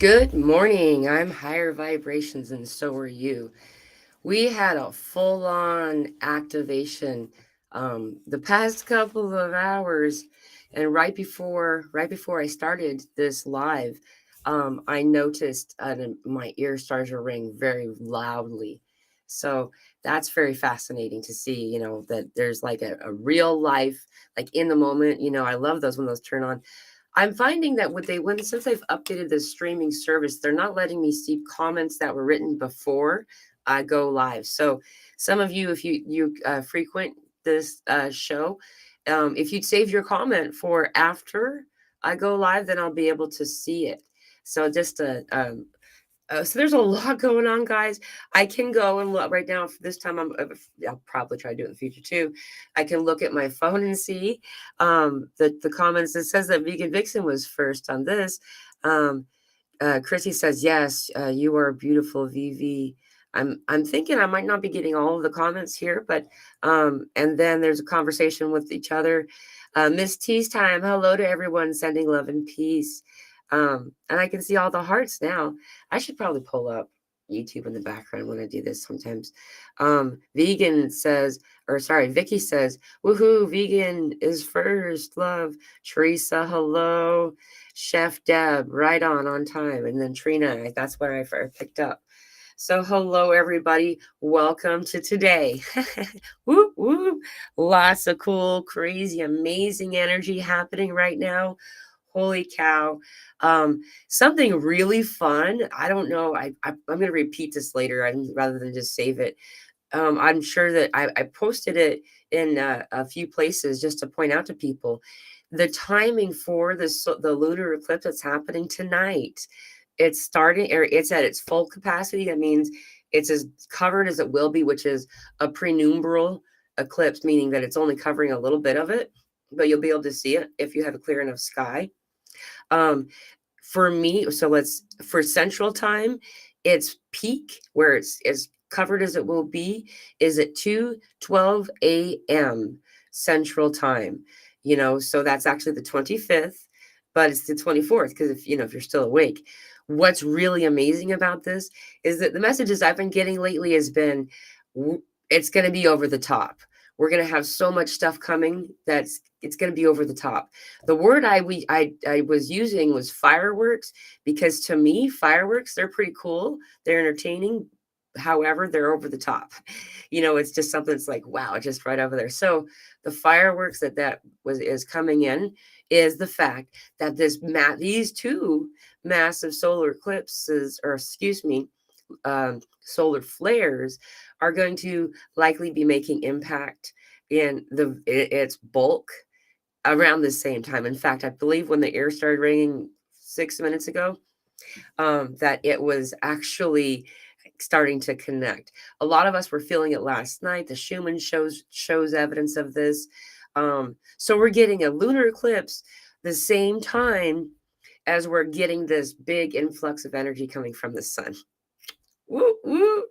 Good morning. I'm higher vibrations, and so are you. We had a full on activation the past couple of hours, and right before I started this live, I noticed my ear started to ring very loudly. So that's very fascinating to see, that there's like a real life, like in the moment. I love those when those turn on. I'm finding that since they've updated the streaming service, they're not letting me see comments that were written before I go live. So some of you, if you frequent this show, if you'd save your comment for after I go live, then I'll be able to see it. So so there's a lot going on, guys. I can go and look right now. This time, I'll probably try to do it in the future too. I can look at my phone and see the comments. It says that Vegan Vixen was first on this. Um, Chrissy says, yes, you are beautiful, VV. I'm thinking I might not be getting all of the comments here, but and then there's a conversation with each other. Miss T's time, hello to everyone, sending love and peace. And I can see all the hearts now. I should probably pull up YouTube in the background when I do this sometimes. Vegan says, or sorry, Vicky says, woohoo, vegan is first, love. Teresa, hello. Chef Deb, right on time. And then Trina, that's what I picked up. So, hello, everybody. Welcome to today. Woo, woo. Lots of cool, crazy, amazing energy happening right now. Holy cow. Something really fun. I don't know. I'm going to repeat this later rather than just save it. I'm sure that I posted it in a few places just to point out to people the timing for the lunar eclipse that's happening tonight. It's starting, or it's at its full capacity. That means it's as covered as it will be, which is a prenumbral eclipse, meaning that it's only covering a little bit of it, but you'll be able to see it if you have a clear enough sky. Um, for me, so let's for Central Time, its peak where it's as covered as it will be is at 2:12 a.m. Central Time. So that's actually the 25th, but it's the 24th because if you're still awake. What's really amazing about this is that the messages I've been getting lately has been it's going to be over the top. We're going to have so much stuff coming that's it's going to be over the top. The word I was using was fireworks, because to me fireworks, they're pretty cool, they're entertaining. However, they're over the top. It's just something that's like, wow, just right over there. So the fireworks that was is coming in is the fact that these two massive solar eclipses, or excuse me, solar flares, are going to likely be making impact in its bulk around the same time. In fact, I believe when the ear started ringing 6 minutes ago, that it was actually starting to connect. A lot of us were feeling it last night. The Schumann shows evidence of this. So we're getting a lunar eclipse the same time as we're getting this big influx of energy coming from the sun. Woo, woo.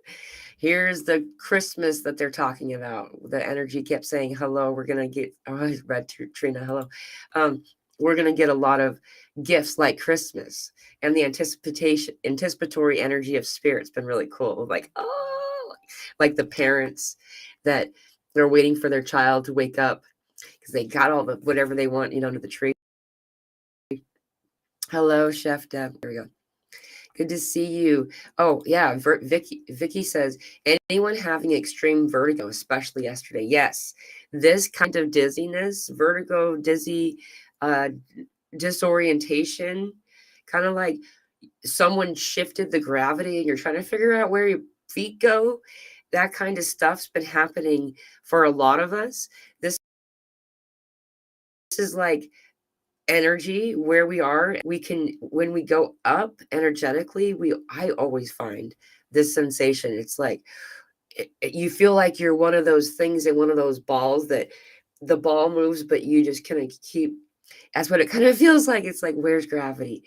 Here's the Christmas that they're talking about. The energy kept saying, hello, we're going to get, oh, I read Trina, hello. We're going to get a lot of gifts like Christmas, and the anticipatory energy of spirit's been really cool. Like, oh, like the parents that they're waiting for their child to wake up because they got all the whatever they want, under the tree. Hello, Chef Deb. There we go. Good to see you. Oh, yeah. Vicky says, anyone having extreme vertigo, especially yesterday? Yes. This kind of dizziness, vertigo, dizzy, uh, disorientation, kind of like someone shifted the gravity and you're trying to figure out where your feet go. That kind of stuff's been happening for a lot of us. This is like energy where we are. We can, when we go up energetically, I always find this sensation. It's like you feel like you're one of those things in one of those balls that the ball moves, but you just kind of keep. That's what it kind of feels like. It's like, where's gravity?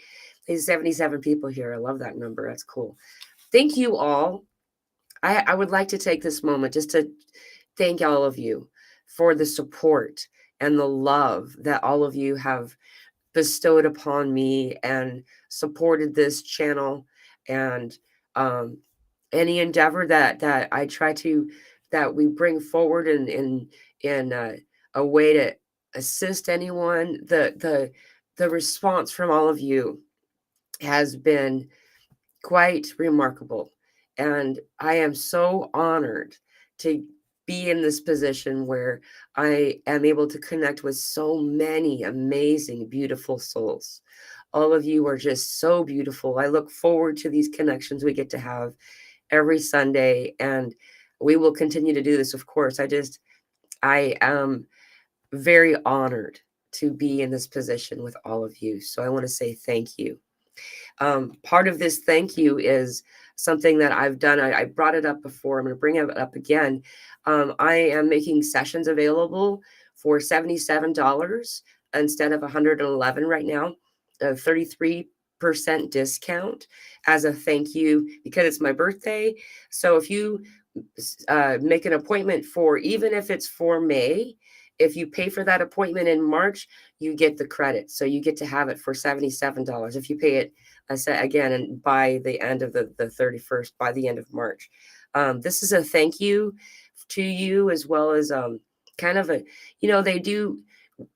There's 77 people here. I love that number. That's cool. Thank you all. I would like to take this moment just to thank all of you for the support and the love that all of you have bestowed upon me and supported this channel, and um, any endeavor that I try to that we bring forward in a way to assist anyone. The response from all of you has been quite remarkable, and I am so honored to be in this position where I am able to connect with so many amazing, beautiful souls. All of you are just so beautiful. I look forward to these connections we get to have every Sunday, and we will continue to do this, of course. I am very honored to be in this position with all of you. So I want to say thank you. Part of this thank you is something that I've done. I brought it up before. I'm going to bring it up again. I am making sessions available for $77 instead of 111 right now, a 33% discount as a thank you because it's my birthday. So if you make an appointment for, even if it's for May, if you pay for that appointment in March, you get the credit. So you get to have it for $77. If you pay it, I said again, and by the end of the 31st, by the end of March. This is a thank you to you, as well as kind of a, they do,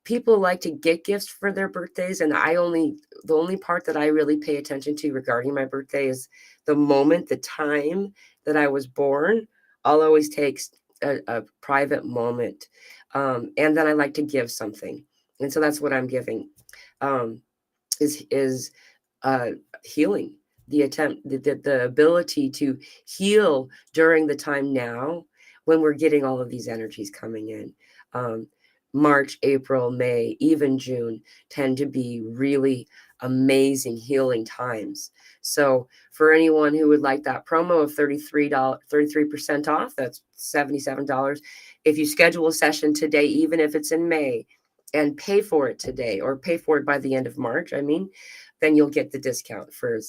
people like to get gifts for their birthdays, and the only part that I really pay attention to regarding my birthday is the moment, the time that I was born. I'll always take a private moment, and then I like to give something, and so that's what I'm giving. um, is uh, healing, the attempt, the ability to heal during the time now when we're getting all of these energies coming in. um, March, April, May, even June tend to be really amazing healing times. So for anyone who would like that promo of $33, 33% off, that's $77. If you schedule a session today, even if it's in May, and pay for it today, or pay for it by the end of March, I mean, then you'll get the discount for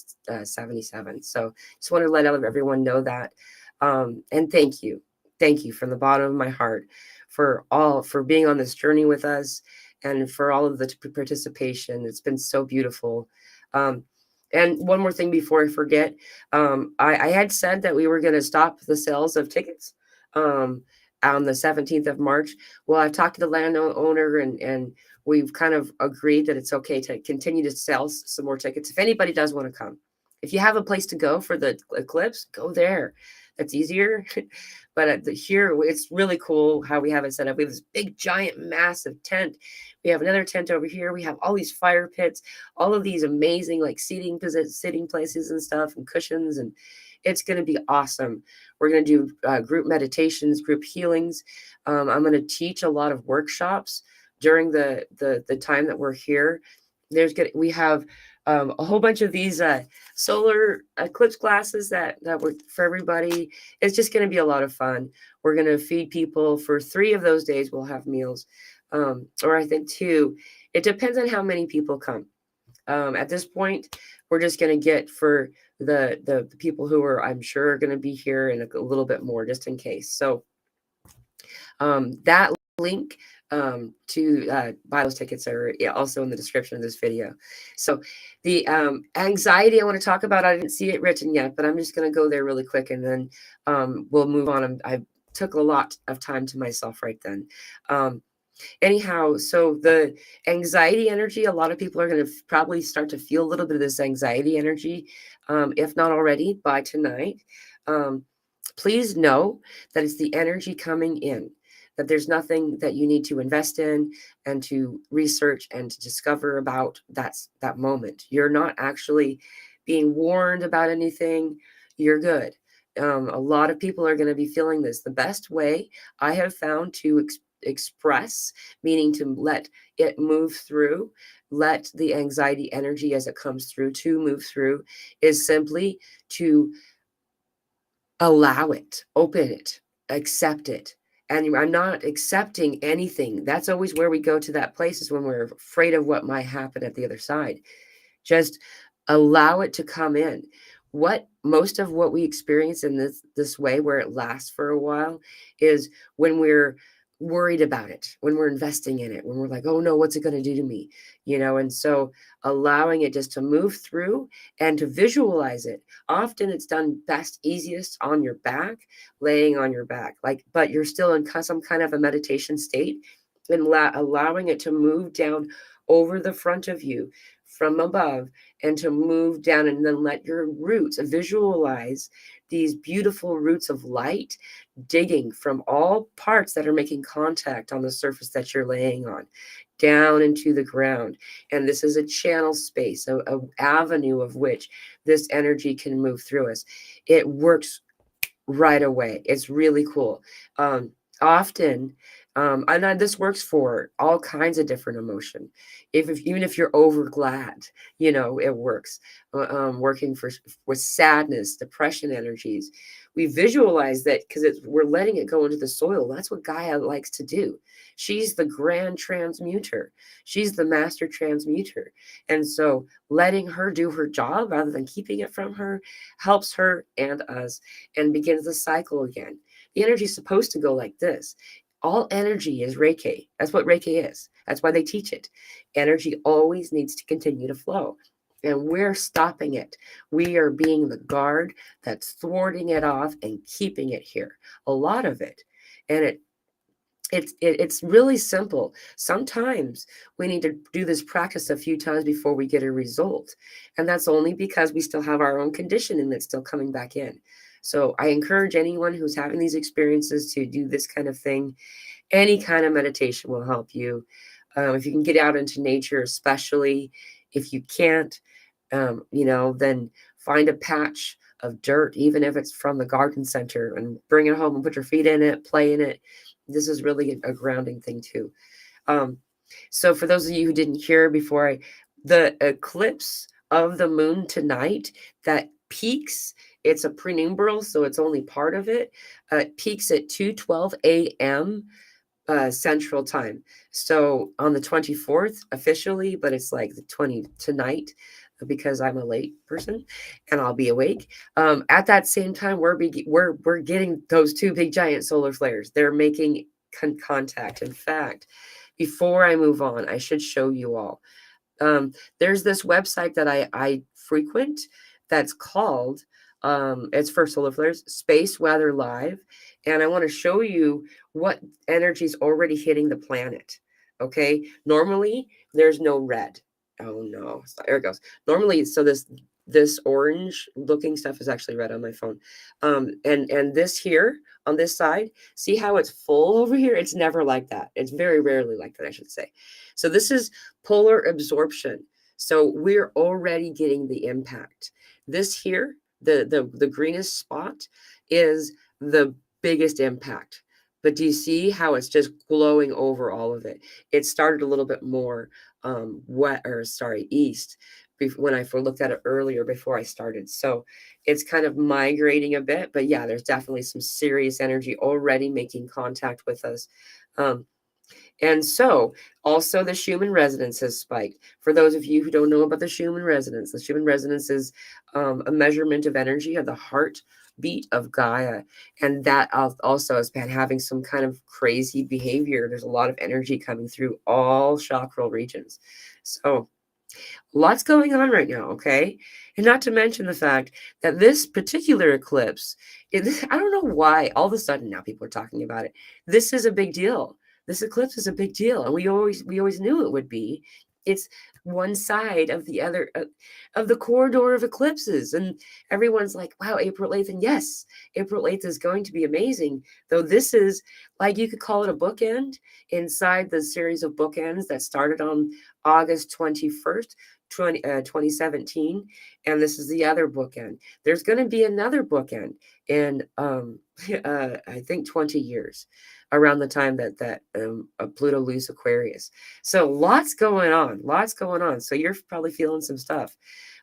77. So just want to let everyone know that. And thank you. Thank you from the bottom of my heart for being on this journey with us, and for all of the participation. It's been so beautiful. Um, and one more thing before I forget, I had said that we were going to stop the sales of tickets on the 17th of March. Well, I've talked to the landowner, and we've kind of agreed that it's okay to continue to sell some more tickets if anybody does want to come. If you have a place to go for the eclipse, go there. That's easier. But here, it's really cool how we have it set up. We have this big, giant, massive tent. We have another tent over here. We have all these fire pits, all of these amazing like sitting places and stuff, and cushions, and it's going to be awesome. We're going to do group meditations, group healings. I'm going to teach a lot of workshops during the time that we're here. We have a whole bunch of these solar eclipse classes that were for everybody. It's just going to be a lot of fun. We're going to feed people for 3 of those days. We'll have meals, or I think 2. It depends on how many people come. At this point, we're just going to get for the people who are, I'm sure, are going to be here, and a little bit more just in case. So that link to buy those tickets are also in the description of this video. So the anxiety I want to talk about, I didn't see it written yet, but I'm just going to go there really quick, and then we'll move on. I took a lot of time to myself right then. Anyhow, so the anxiety energy, a lot of people are going to probably start to feel a little bit of this anxiety energy, if not already by tonight. Please know that it's the energy coming in, that there's nothing that you need to invest in and to research and to discover about that moment. You're not actually being warned about anything. You're good. A lot of people are going to be feeling this. The best way I have found to express, meaning to let it move through, let the anxiety energy as it comes through to move through, is simply to allow it, open it, accept it. And I'm not accepting anything. That's always where we go to that place, is when we're afraid of what might happen at the other side. Just allow it to come in. Most of what we experience in this way, where it lasts for a while, is when we're worried about it, when we're investing in it, when we're like, oh no, what's it going to do to me? And so allowing it just to move through and to visualize it. Often it's done best, easiest on your back, laying on your back, like, but you're still in some kind of a meditation state, and allowing it to move down over the front of you from above, and to move down, and then let your roots visualize these beautiful roots of light digging from all parts that are making contact on the surface that you're laying on down into the ground. And this is a channel space, a avenue of which this energy can move through us. It works right away. It's really cool. Often, this works for all kinds of different emotion. Even if you're over glad, it works. Working with sadness, depression energies, we visualize that because we're letting it go into the soil. That's what Gaia likes to do. She's the grand transmuter. She's the master transmuter, and so letting her do her job rather than keeping it from her helps her and us, and begins the cycle again. The energy is supposed to go like this. All energy is Reiki. That's what Reiki is. That's why they teach it. Energy always needs to continue to flow. And we're stopping it. We are being the guard that's thwarting it off and keeping it here. A lot of it. And it's really simple. Sometimes we need to do this practice a few times before we get a result. And that's only because we still have our own conditioning that's still coming back in. So I encourage anyone who's having these experiences to do this kind of thing. Any kind of meditation will help you. If you can get out into nature, especially if you can't, then find a patch of dirt, even if it's from the garden center, and bring it home and put your feet in it, play in it. This is really a grounding thing too. So for those of you who didn't hear before, the eclipse of the moon tonight that peaks, it's a prenumbral, so it's only part of it. It peaks at 2:12 a.m. Central Time. So on the 24th officially, but it's like the 20 tonight because I'm a late person and I'll be awake. At that same time, we're getting those two big giant solar flares. They're making contact. In fact, before I move on, I should show you all. There's this website that I frequent that's called, it's for solar flares, Space Weather Live. And I want to show you what energy is already hitting the planet. Okay. Normally there's no red. Oh no. There it goes. Normally, so this orange looking stuff is actually red on my phone. And this here on this side, see how it's full over here? It's never like that. It's very rarely like that, I should say. So this is polar absorption. So we're already getting the impact. This here, the greenest spot, is the biggest impact. But do you see how it's just glowing over all of it? It started a little bit more east when I looked at it earlier before I started. So it's kind of migrating a bit, but yeah, there's definitely some serious energy already making contact with us. And so also the Schumann resonance has spiked. For those of you who don't know about the Schumann resonance is a measurement of energy of the heartbeat of Gaia. And that also has been having some kind of crazy behavior. There's a lot of energy coming through all chakral regions. So lots going on right now, okay? And not to mention the fact that this particular eclipse, I don't know why all of a sudden now people are talking about it. This is a big deal. This eclipse is a big deal, and we always knew it would be. It's one side of the other of the corridor of eclipses, and everyone's like, "Wow, April 8th!" And yes, April 8th is going to be amazing. Though this is, like, you could call it a bookend inside the series of bookends that started on August 21st, 2017, and this is the other bookend. There's going to be another bookend in I think 20 years, around the time that Pluto leaves Aquarius. So lots going on. So you're probably feeling some stuff.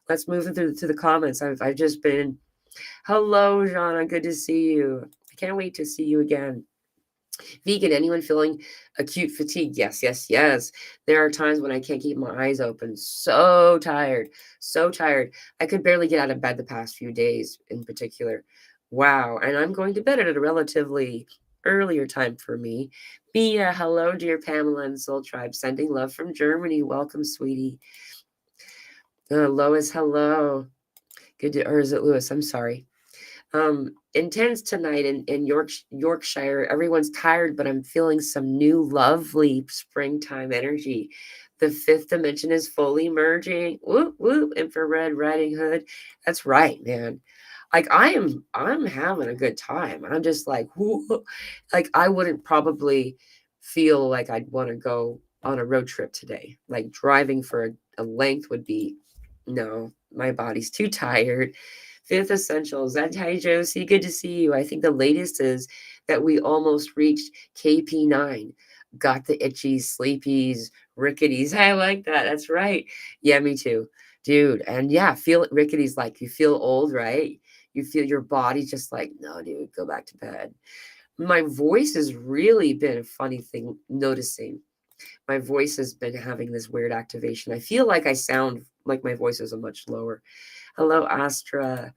Let's move into to the comments. I've just been, hello, Jana, good to see you. I can't wait to see you again. Vegan, anyone feeling acute fatigue? Yes, yes, yes. There are times when I can't keep my eyes open. So tired, so tired. I could barely get out of bed the past few days in particular. Wow. And I'm going to bed at a relatively earlier time for me. Mia, hello, dear Pamela and Soul Tribe. Sending love from Germany. Welcome, sweetie. Lois, hello. Good to, or is it Lewis? I'm sorry. Intense tonight in Yorkshire. Everyone's tired, but I'm feeling some new lovely springtime energy. The fifth dimension is fully merging. Whoop whoop, infrared riding hood. That's right, man. Like I'm having a good time. I'm just like, whoo, like I wouldn't probably feel like I'd want to go on a road trip today. Like driving for a length would be no, my body's too tired. Fifth Essentials. And hi, Josie. Good to see you. I think the latest is that we almost reached KP9. Got the itchies, sleepies, ricketies. I like that. That's right. Yeah, me too. Dude. And yeah, feel it ricketies like you feel old, right? You feel your body just like, no, dude, go back to bed. My voice has really been a funny thing noticing. My voice has been having this weird activation. I feel like I sound like my voice is a much lower. Hello, Astra.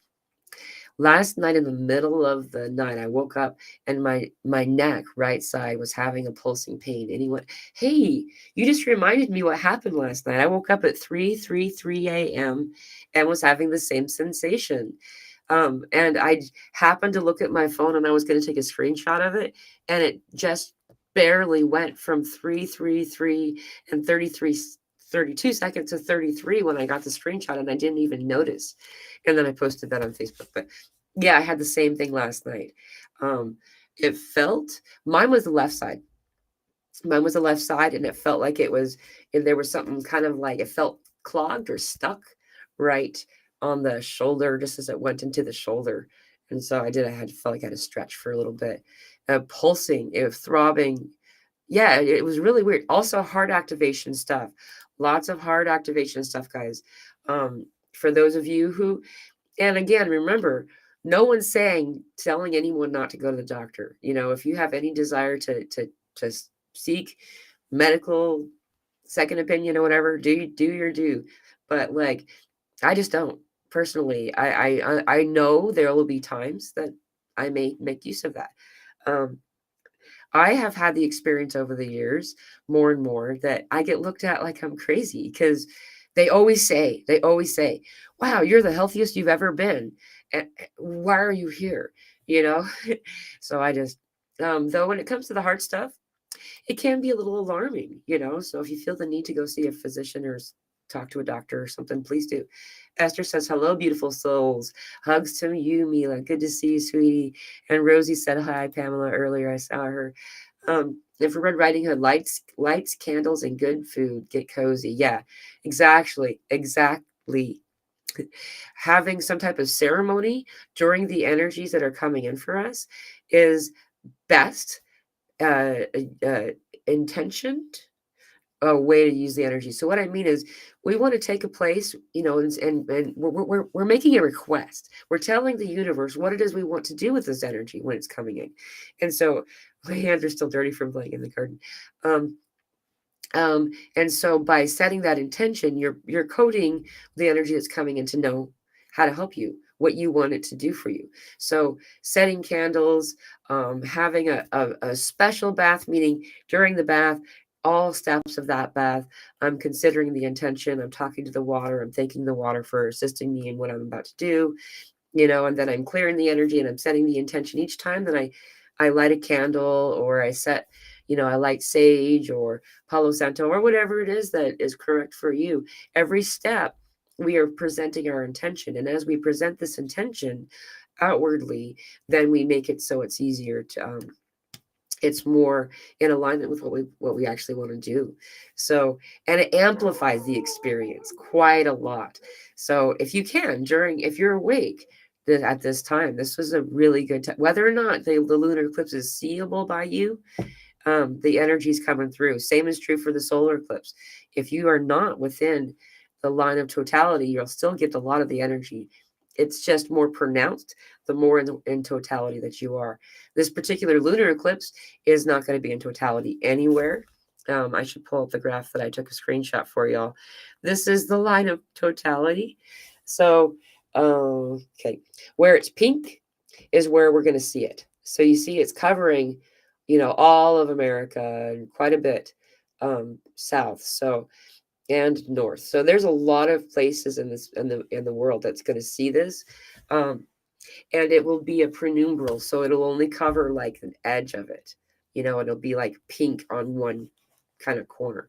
Last night in the middle of the night, I woke up and my neck, right side, was having a pulsing pain. Anyone? Hey, you just reminded me what happened last night. I woke up at 3:33 a.m. and was having the same sensation. And I happened to look at my phone and I was going to take a screenshot of it, and it just barely went from 333 and 32 seconds to 33 when I got the screenshot, and I didn't even notice. And then I posted that on Facebook. But yeah, I had the same thing last night. It felt, mine was the left side. Mine was the left side, and it felt like it was, and there was something kind of like it felt clogged or stuck right on the shoulder, just as it went into the shoulder. And so I had felt like I had to stretch for a little bit. Pulsing, it was throbbing. Yeah, it was really weird. Also, heart activation stuff. Lots of heart activation stuff, guys. For those of you who, and again, remember, no one's telling anyone not to go to the doctor. You know, if you have any desire to seek medical second opinion or whatever, do your due. But like, I just don't personally. I know there will be times that I may make use of that. Um, I have had the experience over the years more and more that I get looked at like I'm crazy because they always say, wow, you're the healthiest you've ever been. And why are you here? You know? So I just, though, when it comes to the hard stuff, it can be a little alarming, you know? So if you feel the need to go see a physician or talk to a doctor or something, please do. Esther says, hello, beautiful souls. Hugs to you, Mila. Good to see you, sweetie. And Rosie said hi, Pamela, earlier. I saw her. Infrared Riding Hood, lights, candles, and good food. Get cozy. Yeah, exactly. Having some type of ceremony during the energies that are coming in for us is best uh, uh, intentioned a way to use the energy. So what I mean is, we want to take a place, you know, and we're making a request. We're telling the universe what it is we want to do with this energy when it's coming in. And so my hands are still dirty from playing in the garden. Um, and so by setting that intention, you're coding the energy that's coming in to know how to help you, what you want it to do for you. So setting candles, having a special bath, meaning during the bath, all steps of that bath, I'm considering the intention, I'm talking to the water, I'm thanking the water for assisting me in what I'm about to do, you know, and then I'm clearing the energy and I'm setting the intention each time that I light a candle, or I set, you know, I light sage or Palo Santo or whatever it is that is correct for you. Every step we are presenting our intention, and as we present this intention outwardly, then we make it so it's easier to it's more in alignment with what we actually want to do. So, and it amplifies the experience quite a lot. So if you can, if you're awake at this time, this was a really good time. Whether or not the lunar eclipse is seeable by you, the energy is coming through. Same is true for the solar eclipse. If you are not within the line of totality, you'll still get a lot of the energy. It's just more pronounced the more in totality that you are. This particular lunar eclipse is not going to be in totality anywhere. I should pull up the graph that I took a screenshot for y'all. This is the line of totality. So, okay, where it's pink is where we're going to see it. So you see it's covering all of America and quite a bit south. So and north. So there's a lot of places in the world that's going to see this. Um, and it will be a penumbral, so it'll only cover like an edge of it. It'll be like pink on one kind of corner.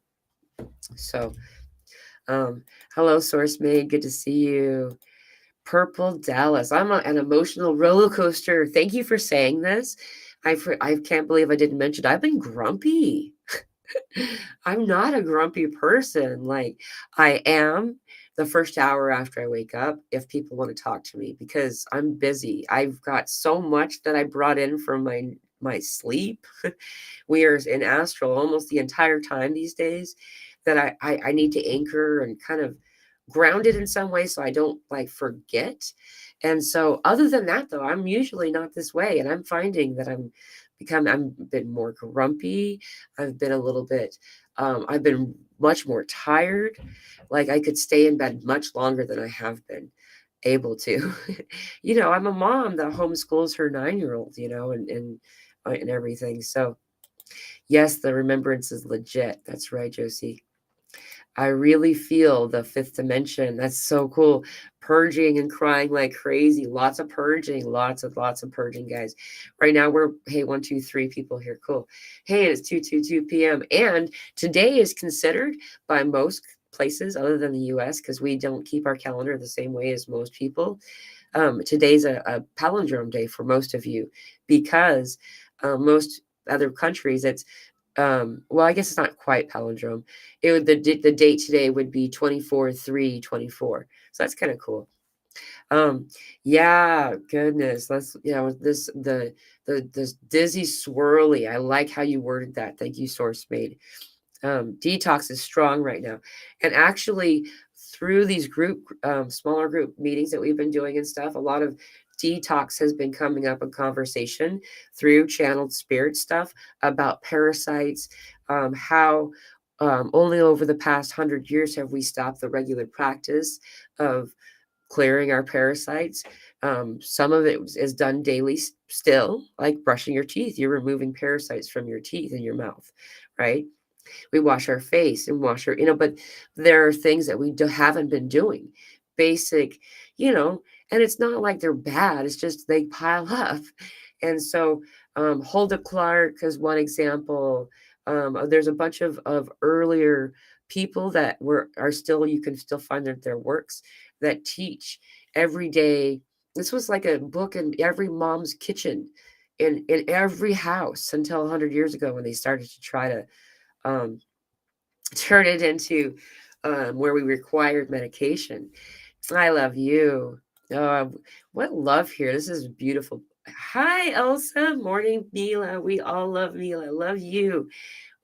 So, um, hello, Source Maid. Good to see you. Purple Dallas. I'm an emotional roller coaster. Thank you for saying this. I can't believe I didn't mention it. I've been grumpy. I'm not a grumpy person. Like, I am the first hour after I wake up if people want to talk to me because I'm busy. I've got so much that I brought in from my sleep. We are in astral almost the entire time these days that I need to anchor and kind of ground it in some way so I don't like forget. And so other than that though, I'm usually not this way. And I'm finding that I'm a bit more grumpy. I've been a little bit I've been much more tired. Like I could stay in bed much longer than I have been able to. I'm a mom that homeschools her 9-year-old, and everything. So yes, the remembrance is legit. That's right, Josie. I really feel the fifth dimension. That's so cool. Purging and crying like crazy. Lots of purging. Lots of purging, guys. Right now we're, hey, 1, 2, 3 people here. Cool. Hey, it's 2:22 p.m. And today is considered by most places other than the US, because we don't keep our calendar the same way as most people. Today's a palindrome day for most of you because most other countries well, I guess it's not quite palindrome. The date today would be 24/3/24. So that's kind of cool. Um, yeah, goodness. Let's, this dizzy swirly. I like how you worded that. Thank you, Source Made. Detox is strong right now. And actually, through these smaller group meetings that we've been doing and stuff, a lot of detox has been coming up in conversation through channeled spirit stuff about parasites, how only over the past 100 years have we stopped the regular practice of clearing our parasites. Some of it is done daily still, like brushing your teeth. You're removing parasites from your teeth and your mouth, right? We wash our face and wash our, but there are things that we haven't been doing. Basic, and it's not like they're bad. It's just they pile up. And so Hulda Clark is one example. There's a bunch of earlier people that are still, you can still find their works that teach every day. This was like a book in every mom's kitchen in every house until 100 years ago when they started to try to um, turn it into where we required medication. I love you. Oh, what love here. This is beautiful. Hi, Elsa. Morning, Mila. We all love Mila. Love you.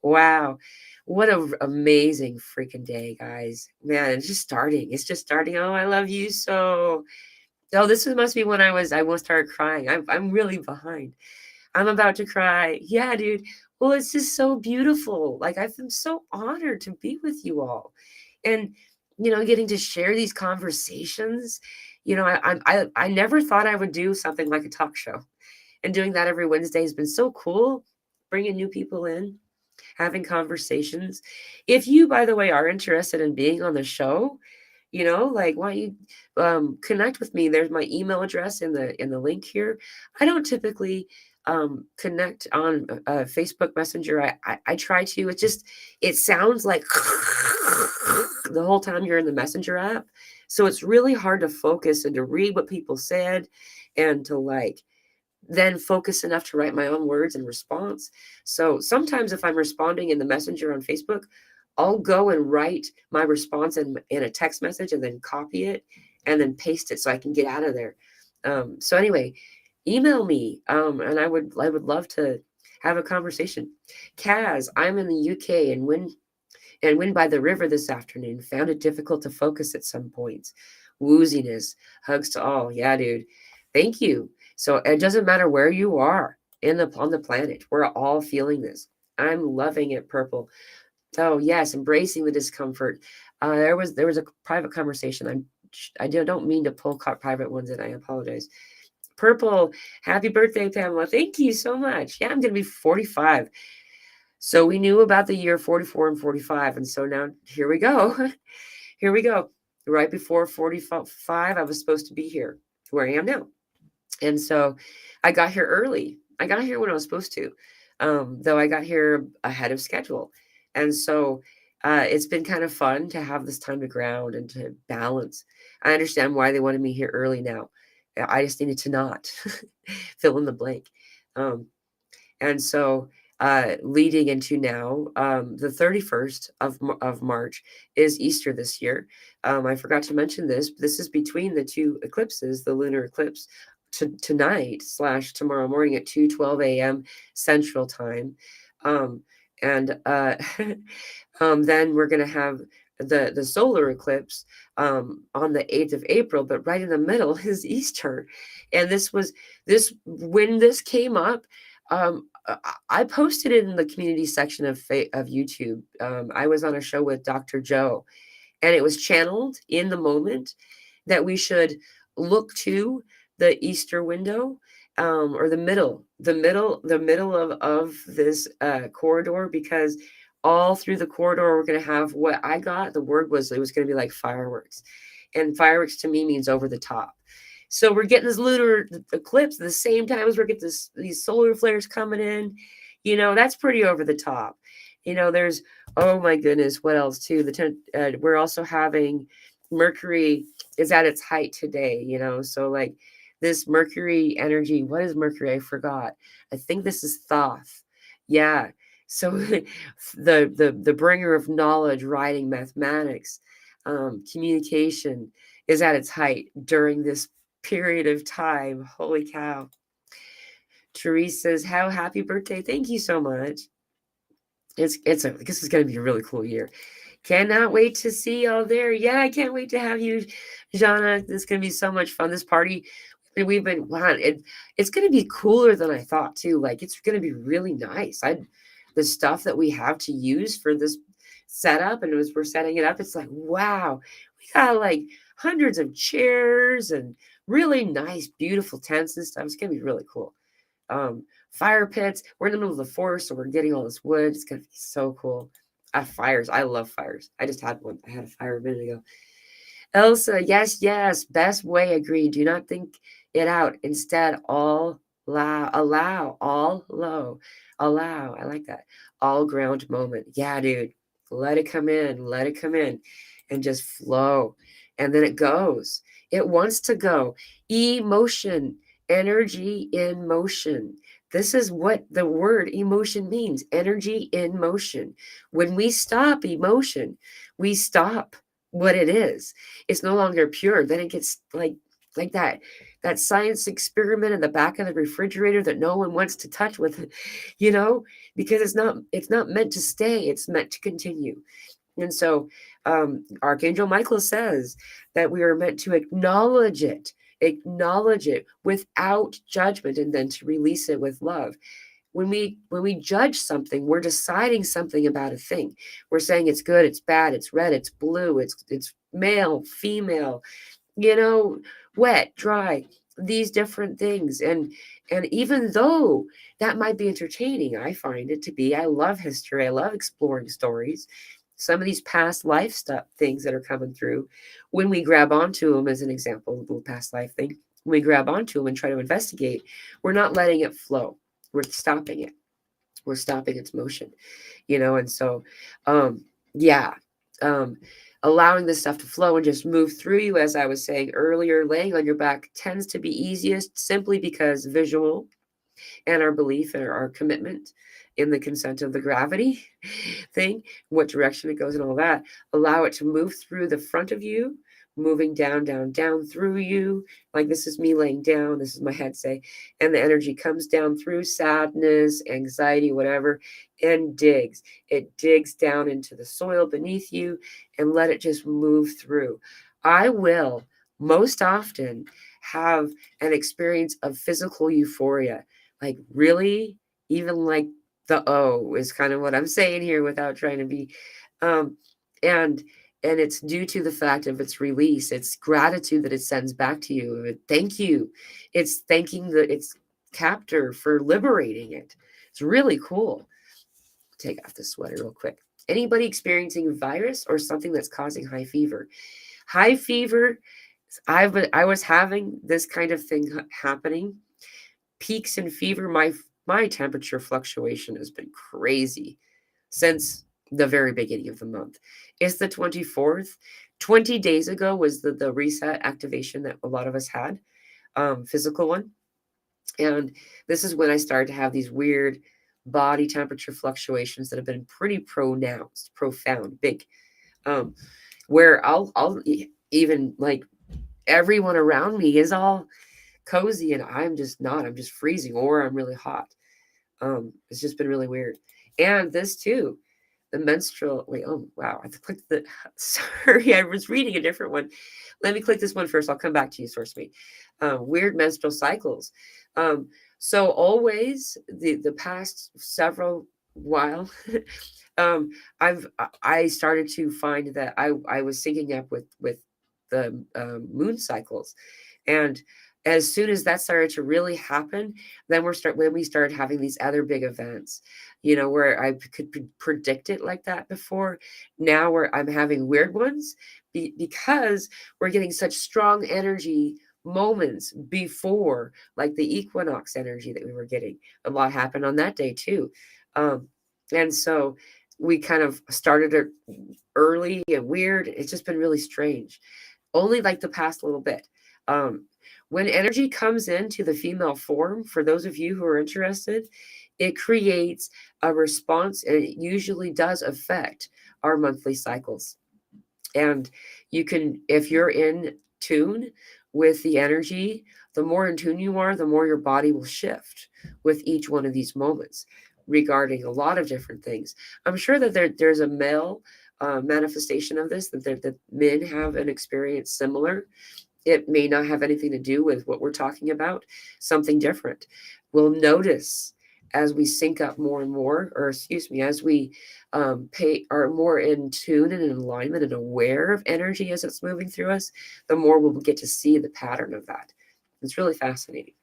Wow. What a amazing freaking day, guys. Man, it's just starting. It's just starting. Oh, I love you so. Oh, must be when I will start crying. I'm really behind. I'm about to cry. Yeah, dude. Well, it's just so beautiful. Like I've been so honored to be with you all, and getting to share these conversations. I never thought I would do something like a talk show, and doing that every Wednesday has been so cool. Bringing new people in, having conversations. If you, by the way, are interested in being on the show, like why don't you connect with me? There's my email address in the link here. I don't typically connect on Facebook Messenger. I try to. It sounds like the whole time you're in the Messenger app, so it's really hard to focus and to read what people said and to like then focus enough to write my own words in response. So sometimes if I'm responding in the messenger on Facebook, I'll go and write my response in a text message and then copy it and then paste it so I can get out of there. So anyway, email me, and I would love to have a conversation. Kaz, I'm in the UK and when by the river this afternoon, found it difficult to focus at some points. Wooziness, hugs to all. Yeah, dude. Thank you. So it doesn't matter where you are on the planet. We're all feeling this. I'm loving it, Purple. Oh yes, embracing the discomfort. There was a private conversation. I don't mean to pull private ones in. I apologize. Purple, happy birthday, Pamela. Thank you so much. Yeah, I'm going to be 45. So we knew about the year 44 and 45. And so now here we go. Here we go. Right before 45, I was supposed to be here where I am now. And so I got here early. I got here when I was supposed to, though I got here ahead of schedule. And so it's been kind of fun to have this time to ground and to balance. I understand why they wanted me here early now. I just needed to not fill in the blank. Um, and so leading into now, the 31st of March is Easter this year. I forgot to mention this. This is between the two eclipses, the lunar eclipse tonight / tomorrow morning at 2:12 a.m. Central Time. And then we're going to have the solar eclipse on the 8th of April, but right in the middle is Easter. And when this came up, I posted it in the community section of YouTube. I was on a show with Dr. Joe, and it was channeled in the moment that we should look to the Easter window, or the middle of this corridor, because all through the corridor we're going to have what I got. The word was it was going to be like fireworks, and fireworks to me means over the top. So we're getting this lunar eclipse at the same time as we're getting these solar flares coming in. That's pretty over the top. There's, oh my goodness, what else too? We're also having Mercury is at its height today. So like this Mercury energy. What is Mercury? I forgot. I think this is Thoth. Yeah. So the bringer of knowledge, writing, mathematics, communication is at its height during this period of time. Holy cow. Therese says, how happy birthday. Thank you so much. This is going to be a really cool year. Cannot wait to see y'all there. Yeah, I can't wait to have you, Jana. This is going to be so much fun. This party, wow, it's going to be cooler than I thought too. Like, it's going to be really nice. The stuff that we have to use for this setup, and as we're setting it up, it's like, wow, we got like hundreds of chairs and really nice, beautiful tents and stuff. It's going to be really cool. Fire pits. We're in the middle of the forest, so we're getting all this wood. It's going to be so cool. Fires. I love fires. I just had one. I had a fire a minute ago. Elsa, yes. Best way, agreed. Do not think it out. Instead, allow, all low. Allow. I like that. All ground moment. Yeah, dude. Let it come in. Let it come in. And just flow. And then it goes. It wants to go. Emotion. Energy in motion. This is what the word emotion means. Energy in motion. When we stop emotion, we stop what it is. It's no longer pure. Then it gets like that science experiment in the back of the refrigerator that no one wants to touch with, because it's not meant to stay. It's meant to continue. And so Archangel Michael says that we are meant to acknowledge it without judgment, and then to release it with love. When we judge something, we're deciding something about a thing. We're saying it's good, it's bad, it's red, it's blue, it's male, female, wet, dry, these different things. And even though that might be entertaining, I find it to be. I love history. I love exploring stories. Some of these past life stuff, things that are coming through, when we grab onto them, as an example, the past life thing, when we grab onto them and try to investigate, we're not letting it flow. We're stopping it. We're stopping its motion, and so, yeah, allowing this stuff to flow and just move through you, as I was saying earlier, laying on your back tends to be easiest simply because visual and our belief and our commitment in the consent of the gravity thing, what direction it goes and all that, allow it to move through the front of you, moving down through you. Like, this is me laying down, this is my head say, and the energy comes down through sadness, anxiety, whatever, and it digs down into the soil beneath you, and let it just move through. I will most often have an experience of physical euphoria, like really, even like the O is kind of what I'm saying here without trying to be, and And it's due to the fact of its release. It's gratitude that it sends back to you. Thank you. It's thanking its captor for liberating it. It's really cool. Take off the sweater real quick. Anybody experiencing virus or something that's causing high fever? High fever, I was having this kind of thing happening. Peaks in fever, my temperature fluctuation has been crazy since the very beginning of the month. It's the 24th. 20 days ago was the reset activation that a lot of us had, physical one. And this is when I started to have these weird body temperature fluctuations that have been pretty pronounced, profound, big. Um, where I'll even like everyone around me is all cozy and I'm just not. I'm just freezing or I'm really hot. It's just been really weird. And this too, the menstrual. Wait, oh wow, I clicked the. Sorry, I was reading a different one. Let me click this one first. I'll come back to you, source mate. Weird menstrual cycles. So always the past several while, I started to find that I was syncing up with the moon cycles, and as soon as that started to really happen, then when we started having these other big events, where I could predict it like that before. Now where I'm having weird ones because we're getting such strong energy moments before, like the equinox energy that we were getting. A lot happened on that day too. Um, and so we kind of started it early and weird. It's just been really strange. Only like the past little bit. Um, when energy comes into the female form, for those of you who are interested, it creates a response and it usually does affect our monthly cycles. And you can, if you're in tune with the energy, the more in tune you are, the more your body will shift with each one of these moments regarding a lot of different things. I'm sure that there's a male manifestation of this, that men have an experience similar. It may not have anything to do with what we're talking about, something different. We'll notice as we sync up more and more, or excuse me, as we are more in tune and in alignment and aware of energy as it's moving through us, the more we'll get to see the pattern of that. It's really fascinating.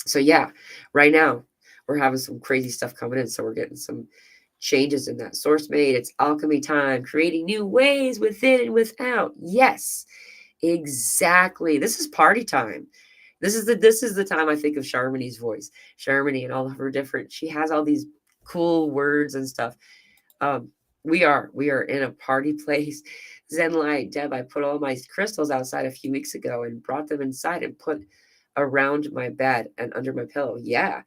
So yeah, right now we're having some crazy stuff coming in. So we're getting some changes in that source made. It's alchemy time, creating new ways within and without. Yes, exactly. This is party time. This is the time I think of Charmony's voice. Charmony and all of her different. She has all these cool words and stuff. Um, we are in a party place. Zenlight, Deb, I put all my crystals outside a few weeks ago and brought them inside and put around my bed and under my pillow. Yeah.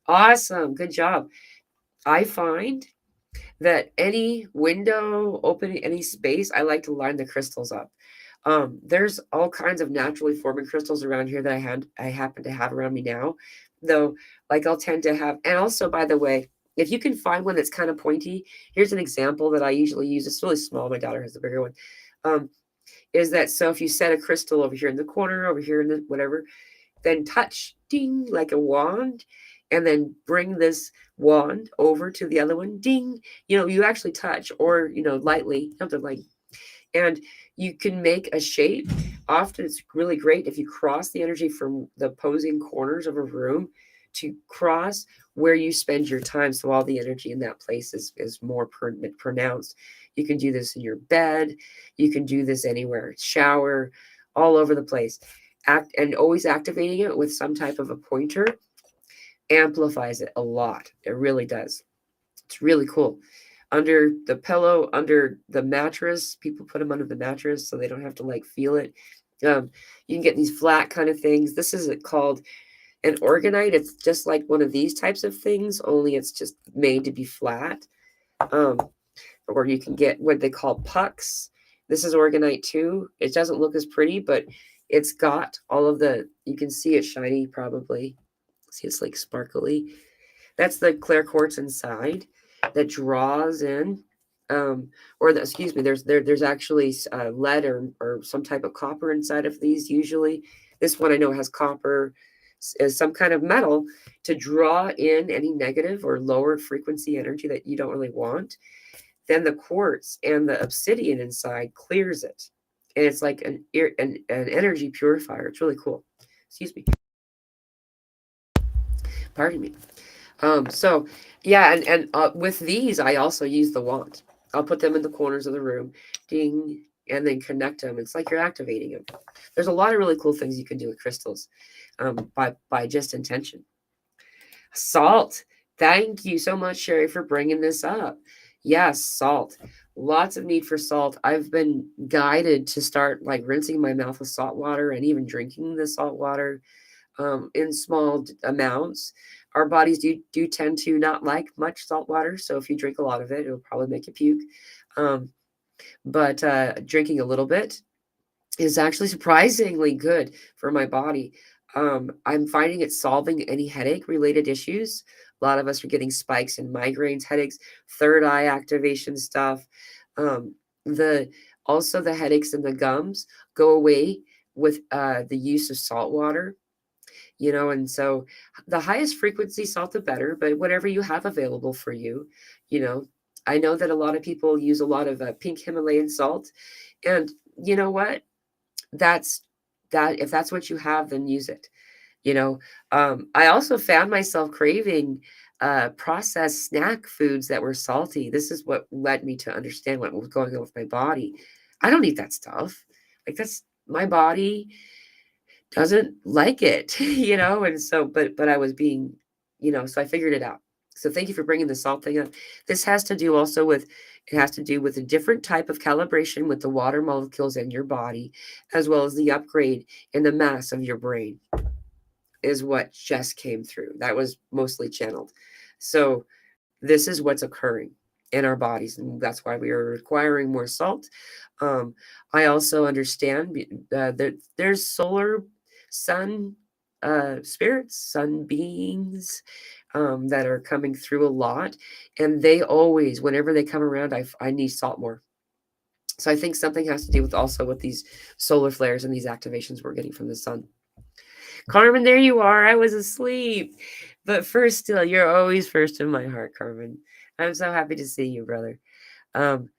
Awesome. Good job. I find that any window opening, any space, I like to line the crystals up. There's all kinds of naturally forming crystals around here that I happen to have around me now, though. Like I'll tend to have, and also by the way, if you can find one that's kind of pointy, here's an example that I usually use. It's really small. My daughter has a bigger one. Um, is that so? If you set a crystal over here in the corner, over here in the whatever, then touch ding like a wand, and then bring this wand over to the other one, ding. You actually touch, or lightly. You have to like, and you can make a shape. Often it's really great if you cross the energy from the opposing corners of a room to cross where you spend your time, so all the energy in that place is more pronounced. You can do this in your bed, you can do this anywhere, shower, all over the place. And always activating it with some type of a pointer amplifies it a lot. It really does. It's really cool. Under the pillow, under the mattress, people put them under the mattress so they don't have to like feel it. You can get these flat kind of things. This is called an orgonite. It's just like one of these types of things, only it's just made to be flat. Or you can get what they call pucks. This is orgonite too. It doesn't look as pretty, but it's got all of you can see it shiny probably. See, it's like sparkly. That's the clear quartz inside that draws in, excuse me, there's actually lead or some type of copper inside of these. Usually, this one I know has copper as some kind of metal to draw in any negative or lower frequency energy that you don't really want. then the quartz and the obsidian inside clears it. And it's like an energy purifier. It's really cool. Excuse me. Pardon me. So yeah, and with these, I also use the wand. I'll put them in the corners of the room, ding, and then connect them. It's like you're activating them. There's a lot of really cool things you can do with crystals, by just intention. Salt. Thank you so much, Sherry, for bringing this up. Yes, salt. Lots of need for salt. I've been guided to start like rinsing my mouth with salt water and even drinking the salt water in small amounts. Our bodies do tend to not like much salt water, so if you drink a lot of it, it'll probably make you puke. Um, but drinking a little bit is actually surprisingly good for my body. I'm finding it solving any headache related issues. A lot of us are getting spikes in migraines, headaches, third eye activation stuff. The Also the headaches in the gums go away with the use of salt water, and so the highest frequency salt the better, but whatever you have available for you, you know. I know that a lot of people use a lot of pink Himalayan salt, and you know what? That's that. If that's what you have, then use it. you know I also found myself craving processed snack foods that were salty. This is what led me to understand what was going on with my body. I don't eat that stuff. Like, that's my body doesn't like it, and so, but I was being, so I figured it out. So thank you for bringing the salt thing up. This has to do also with, it has to do with a different type of calibration with the water molecules in your body, as well as the upgrade in the mass of your brain, is what just came through. That was mostly channeled. So this is what's occurring in our bodies, and that's why we are requiring more salt. I also understand that there's solar sun spirits, sun beings, that are coming through a lot, and they always, whenever they come around, I need salt more. So I think something has to do with also with these solar flares and these activations we're getting from the sun. Carmen, there you are. I was asleep. But first, still, you're always first in my heart, Carmen. I'm so happy to see you, brother. Um,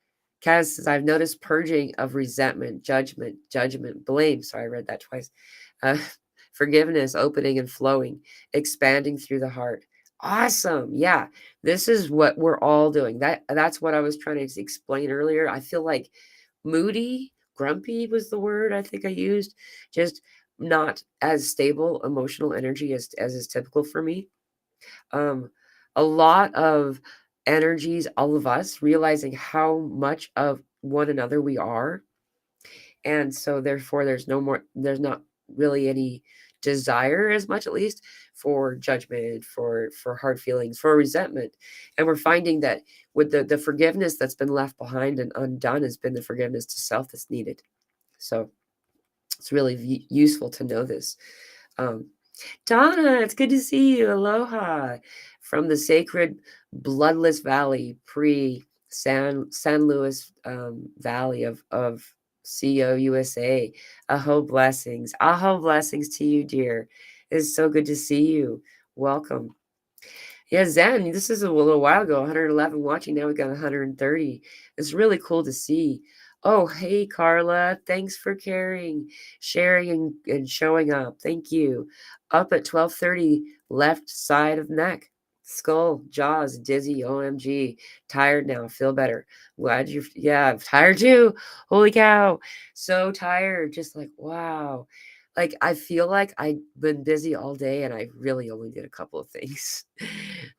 Kaz says, I've noticed purging of resentment, judgment, blame. Sorry, I read that twice. Uh, Forgiveness, opening and flowing, expanding through the heart. Awesome. Yeah. This is what we're all doing. That's what I was trying to explain earlier. I feel like moody, grumpy was the word I think I used. Just not as stable emotional energy as is typical for me. Um, a lot of energies, all of us realizing how much of one another we are. And so therefore there's not really any desire, as much at least, for judgment, for hard feelings, for resentment. And we're finding that with the forgiveness that's been left behind and undone has been the forgiveness to self that's needed. So it's really useful to know this. Um, Donna, it's good to see you. Aloha from the sacred bloodless valley, pre San Luis Valley of CO USA. Aho blessings to you, dear. It's so good to see you. Welcome. Yeah, Zen, this is a little while ago, 111 watching. Now we got 130. It's really cool to see. Oh, hey, Carla. Thanks for caring, sharing, and showing up. Thank you. Up at 12:30, left side of neck, skull, jaws, dizzy, OMG. Tired now. Feel better. Glad you're, yeah, I'm tired too. Holy cow. So tired. Just like, wow. Like, I feel like I've been busy all day and I really only did a couple of things.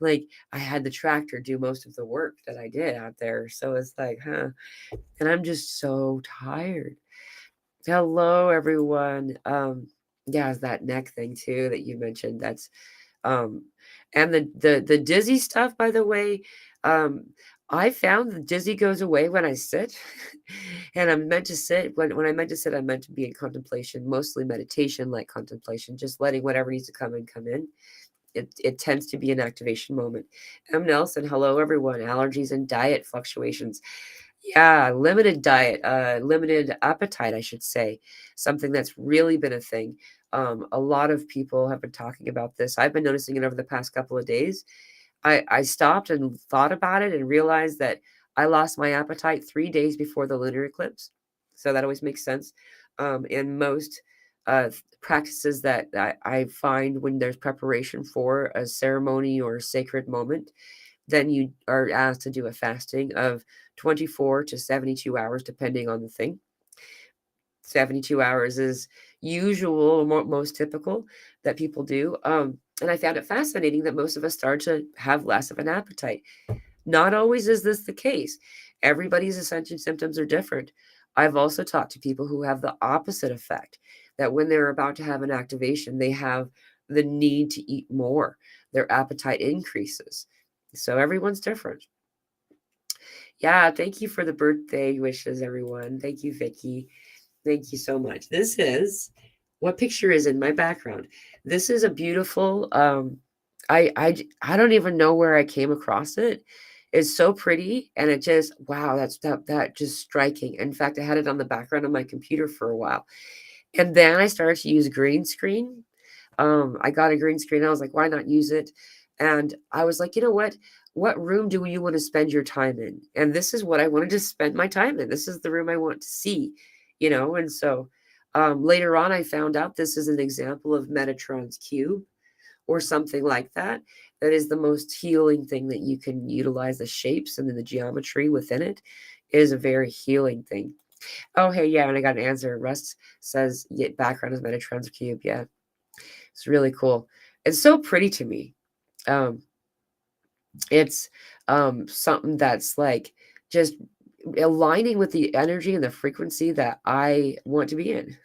Like, I had the tractor do most of the work that I did out there. So it's like, huh. And I'm just so tired. Hello, everyone. Yeah, it's that neck thing too that you mentioned. That's um and the dizzy stuff, by the way. um I found the dizzy goes away when I sit. And I'm meant to sit, when I meant to sit, I meant to be in contemplation, mostly meditation, like contemplation, just letting whatever needs to come in. It tends to be an activation moment. M. Nelson, hello everyone. Allergies and diet fluctuations. Yeah, limited diet, limited appetite, I should say. Something that's really been a thing. A lot of people have been talking about this. I've been noticing it over the past couple of days. I stopped and thought about it and realized that I lost my appetite 3 days before the lunar eclipse. So that always makes sense. In most practices that I find when there's preparation for a ceremony or a sacred moment, then you are asked to do a fasting of 24 to 72 hours, depending on the thing. 72 hours is usual, most typical that people do. And I found it fascinating that most of us start to have less of an appetite. Not always is this the case. Everybody's ascension symptoms are different. I've also talked to people who have the opposite effect, that when they're about to have an activation, they have the need to eat more. Their appetite increases. So everyone's different. Yeah, thank you for the birthday wishes, everyone. Thank you, Vicky. Thank you so much. This is what picture is in my background. This is a beautiful I don't even know where I came across it. It's so pretty and it just wow, that just striking. In fact, I had it on the background of my computer for a while. And then I started to use green screen. I got a green screen. I was like, why not use it? And I was like, you know what? What room do you want to spend your time in? And this is what I wanted to spend my time in. This is the room I want to see, you know? And so later on, I found out this is an example of Metatron's cube or something like that. That is the most healing thing that you can utilize. The shapes and then the geometry within it is a very healing thing. Oh, hey, yeah, and I got an answer. Russ says, yeah, background is Metatron's cube. Yeah, it's really cool. It's so pretty to me. Um, it's something that's like just aligning with the energy and the frequency that I want to be in.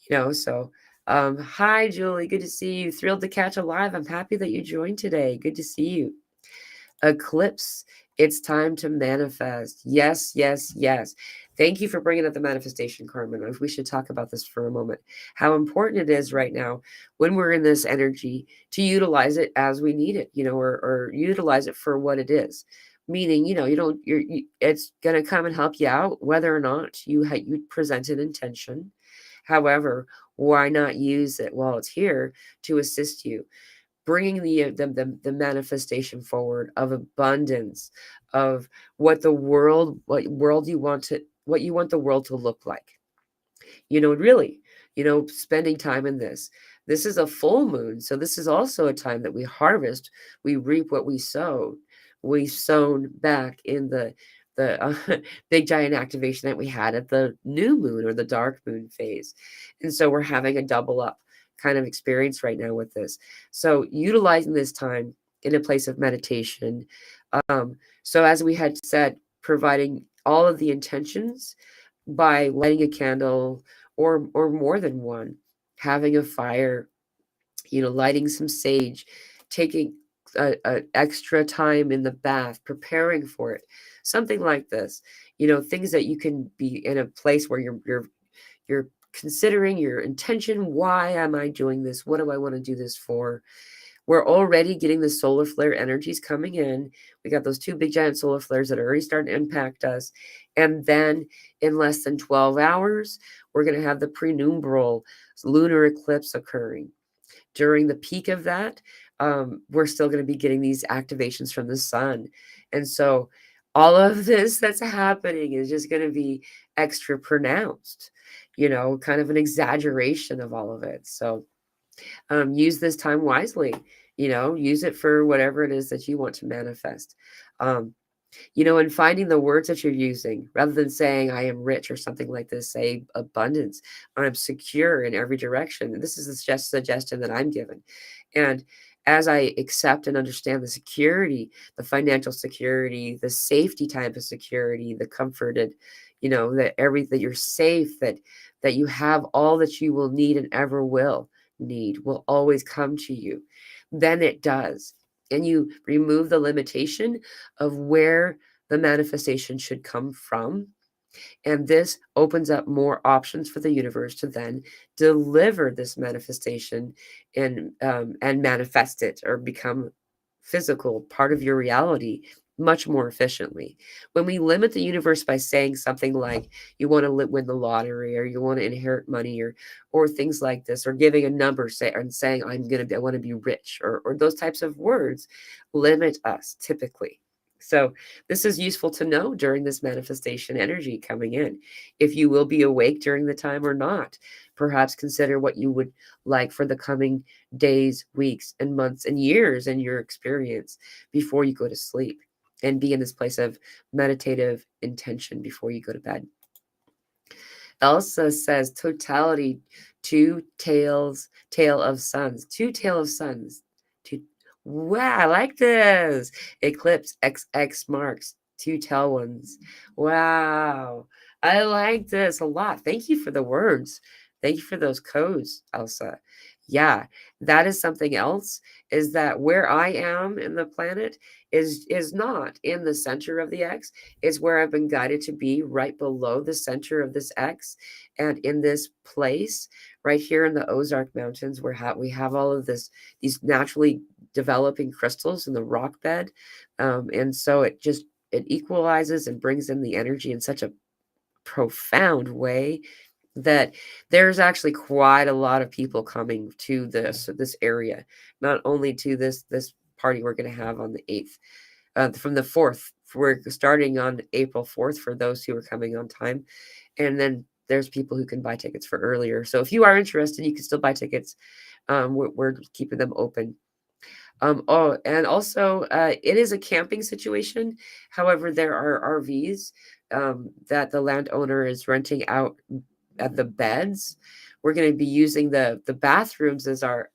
You know, so hi Julie, good to see you. Thrilled to catch a live. I'm happy that you joined today. Good to see you. Eclipse, it's time to manifest. Yes, yes, yes. Thank you for bringing up the manifestation, Carmen. We should talk about this for a moment. How important it is right now when we're in this energy to utilize it as we need it, you know, or utilize it for what it is. Meaning, you know, you don't, it's going to come and help you out whether or not you present an intention. However, why not use it while it's here to assist you? Bringing the manifestation forward of abundance, of what you want the world to look like, you know, really, you know, spending time in this is a full moon, so this is also a time that we harvest, we reap what we sow, we sown back in the big giant activation that we had at the new moon or the dark moon phase. And so we're having a double up kind of experience right now with this, so utilizing this time in a place of meditation. So as we had said, providing all of the intentions by lighting a candle or more than one, having a fire, you know, lighting some sage, taking a extra time in the bath, preparing for it, something like this. You know, things that you can be in a place where you're considering your intention. Why am I doing this? What do I want to do this for? We're already getting the solar flare energies coming in. We got those two big giant solar flares that are already starting to impact us. And then in less than 12 hours, we're going to have the prenumbral lunar eclipse occurring. During the peak of that, we're still going to be getting these activations from the sun. And so all of this that's happening is just going to be extra pronounced, you know, kind of an exaggeration of all of it. So use this time wisely, you know, use it for whatever it is that you want to manifest. um, you know, and finding the words that you're using rather than saying I am rich or something like this, say abundance, I'm secure in every direction. This is a suggestion that I'm given. And as I accept and understand the security, the financial security, the safety type of security, the comforted, you know, that you're safe, that you have all that you will need and ever will need will always come to you, then it does. And you remove the limitation of where the manifestation should come from. And this opens up more options for the universe to then deliver this manifestation and manifest it or become physical part of your reality much more efficiently. When we limit the universe by saying something like you want to win the lottery or you want to inherit money or things like this, or giving a number and saying I want to be rich, or those types of words limit us typically. So this is useful to know during this manifestation energy coming in. If you will be awake during the time or not, perhaps consider what you would like for the coming days, weeks, and months and years in your experience before you go to sleep, and be in this place of meditative intention before you go to bed. Elsa says totality, tail of suns, two tail of suns. Two, wow, I like this. Eclipse, XX marks, two tail ones. Wow, I like this a lot. Thank you for the words. Thank you for those codes, Elsa. Yeah, that is something else, is that where I am in the planet is not in the center of the X. It's where I've been guided to be, right below the center of this X. And in this place, right here in the Ozark Mountains, where we have all of these naturally developing crystals in the rock bed. And so it equalizes and brings in the energy in such a profound way that there's actually quite a lot of people coming to this area, not only to this party we're going to have on the 8th, from the 4th. We're starting on April 4th for those who are coming on time. And then there's people who can buy tickets for earlier. So if you are interested, you can still buy tickets. We're keeping them open. Oh, and also, it is a camping situation. However, there are RVs that the landowner is renting out at the beds. We're going to be using the bathrooms as our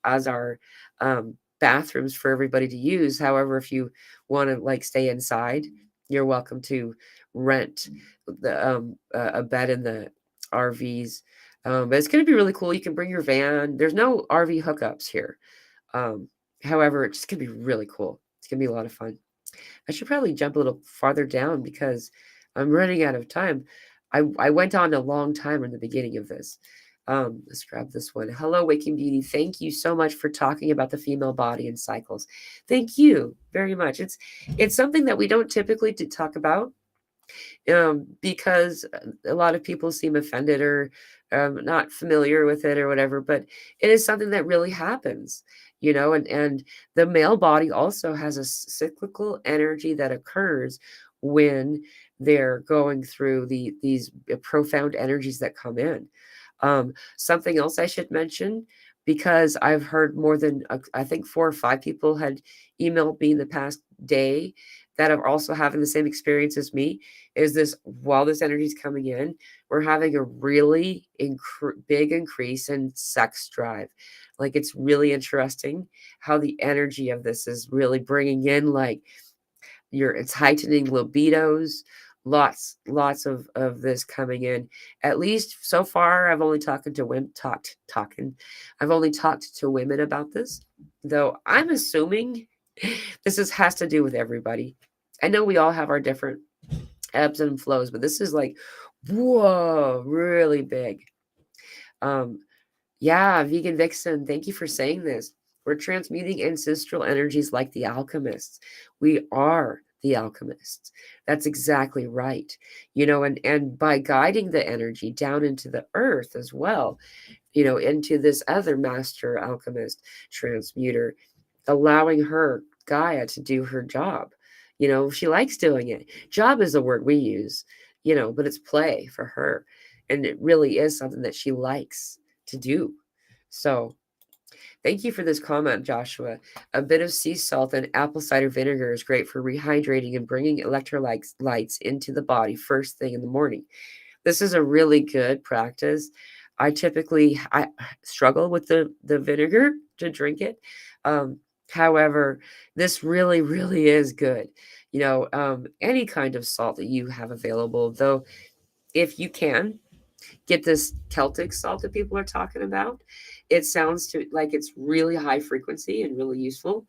bathrooms for everybody to use. However, if you want to like stay inside, you're welcome to rent a bed in the RVs. But it's going to be really cool. You can bring your van. There's no RV hookups here. Um, However, it's just going to be really cool. It's going to be a lot of fun. I should probably jump a little farther down because I'm running out of time. I went on a long time in the beginning of this. Let's grab this one. Hello, Waking Beauty. Thank you so much for talking about the female body and cycles. Thank you very much. It's something that we don't typically talk about, because a lot of people seem offended or not familiar with it or whatever, but it is something that really happens, and the male body also has a cyclical energy that occurs when they're going through these profound energies that come in. Something else I should mention, because I've heard more than I think 4 or 5 people had emailed me in the past day that are also having the same experience as me, is this: while this energy is coming in, we're having a really big increase in sex drive. Like, it's really interesting how the energy of this is really bringing in, like, it's heightening libidos. Lots of this coming in. At least so far, I've only I've only talked to women about this, though I'm assuming has to do with everybody. I know we all have our different ebbs and flows, but this is like, whoa, really big. Um, yeah, Vegan Vixen, thank you for saying this. We're transmuting ancestral energies like the alchemists. We are the alchemists. That's exactly right. And by guiding the energy down into the earth as well, into this other master alchemist transmuter, allowing her, Gaia, to do her job. She likes doing it. Job is a word we use, but it's play for her. And it really is something that she likes to do. So thank you for this comment, Joshua. A bit of sea salt and apple cider vinegar is great for rehydrating and bringing electrolytes into the body first thing in the morning. This is a really good practice. I struggle with the vinegar to drink it. However, this really, really is good. Any kind of salt that you have available, though, if you can get this Celtic salt that people are talking about, it sounds like it's really high frequency and really useful.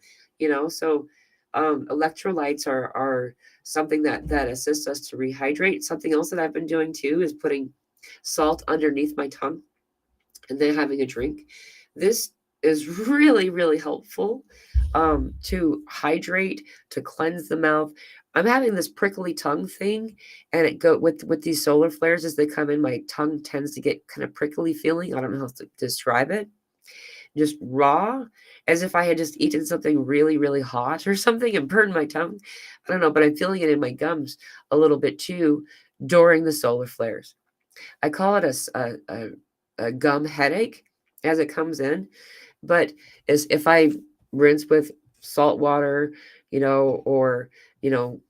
So electrolytes are something that assists us to rehydrate. Something else that I've been doing too is putting salt underneath my tongue and then having a drink. This is really, really helpful to hydrate, to cleanse the mouth. I'm having this prickly tongue thing, and it go with these solar flares as they come in. My tongue tends to get kind of prickly feeling. I don't know how to describe it. just raw, as if I had just eaten something really, really hot or something and burned my tongue. I don't know, but I'm feeling it in my gums a little bit too during the solar flares. I call it a gum headache as it comes in, but as if I rinse with salt water, or, you know,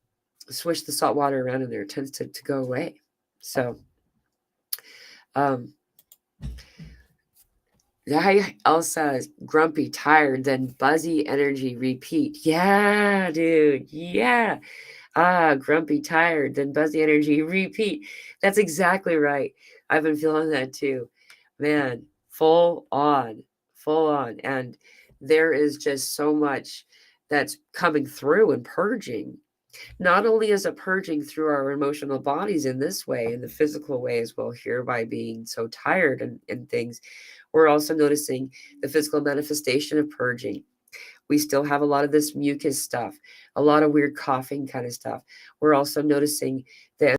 swish the salt water around in there, it tends to go away. So, um, I also grumpy, tired, then buzzy energy repeat. Yeah, dude. Yeah. Grumpy, tired, then buzzy energy repeat. That's exactly right. I've been feeling that too. Man, full on, full on. And there is just so much that's coming through and purging. Not only is it purging through our emotional bodies in this way, in the physical way as well, here by being so tired and things, we're also noticing the physical manifestation of purging. We still have a lot of this mucus stuff, a lot of weird coughing kind of stuff. We're also noticing the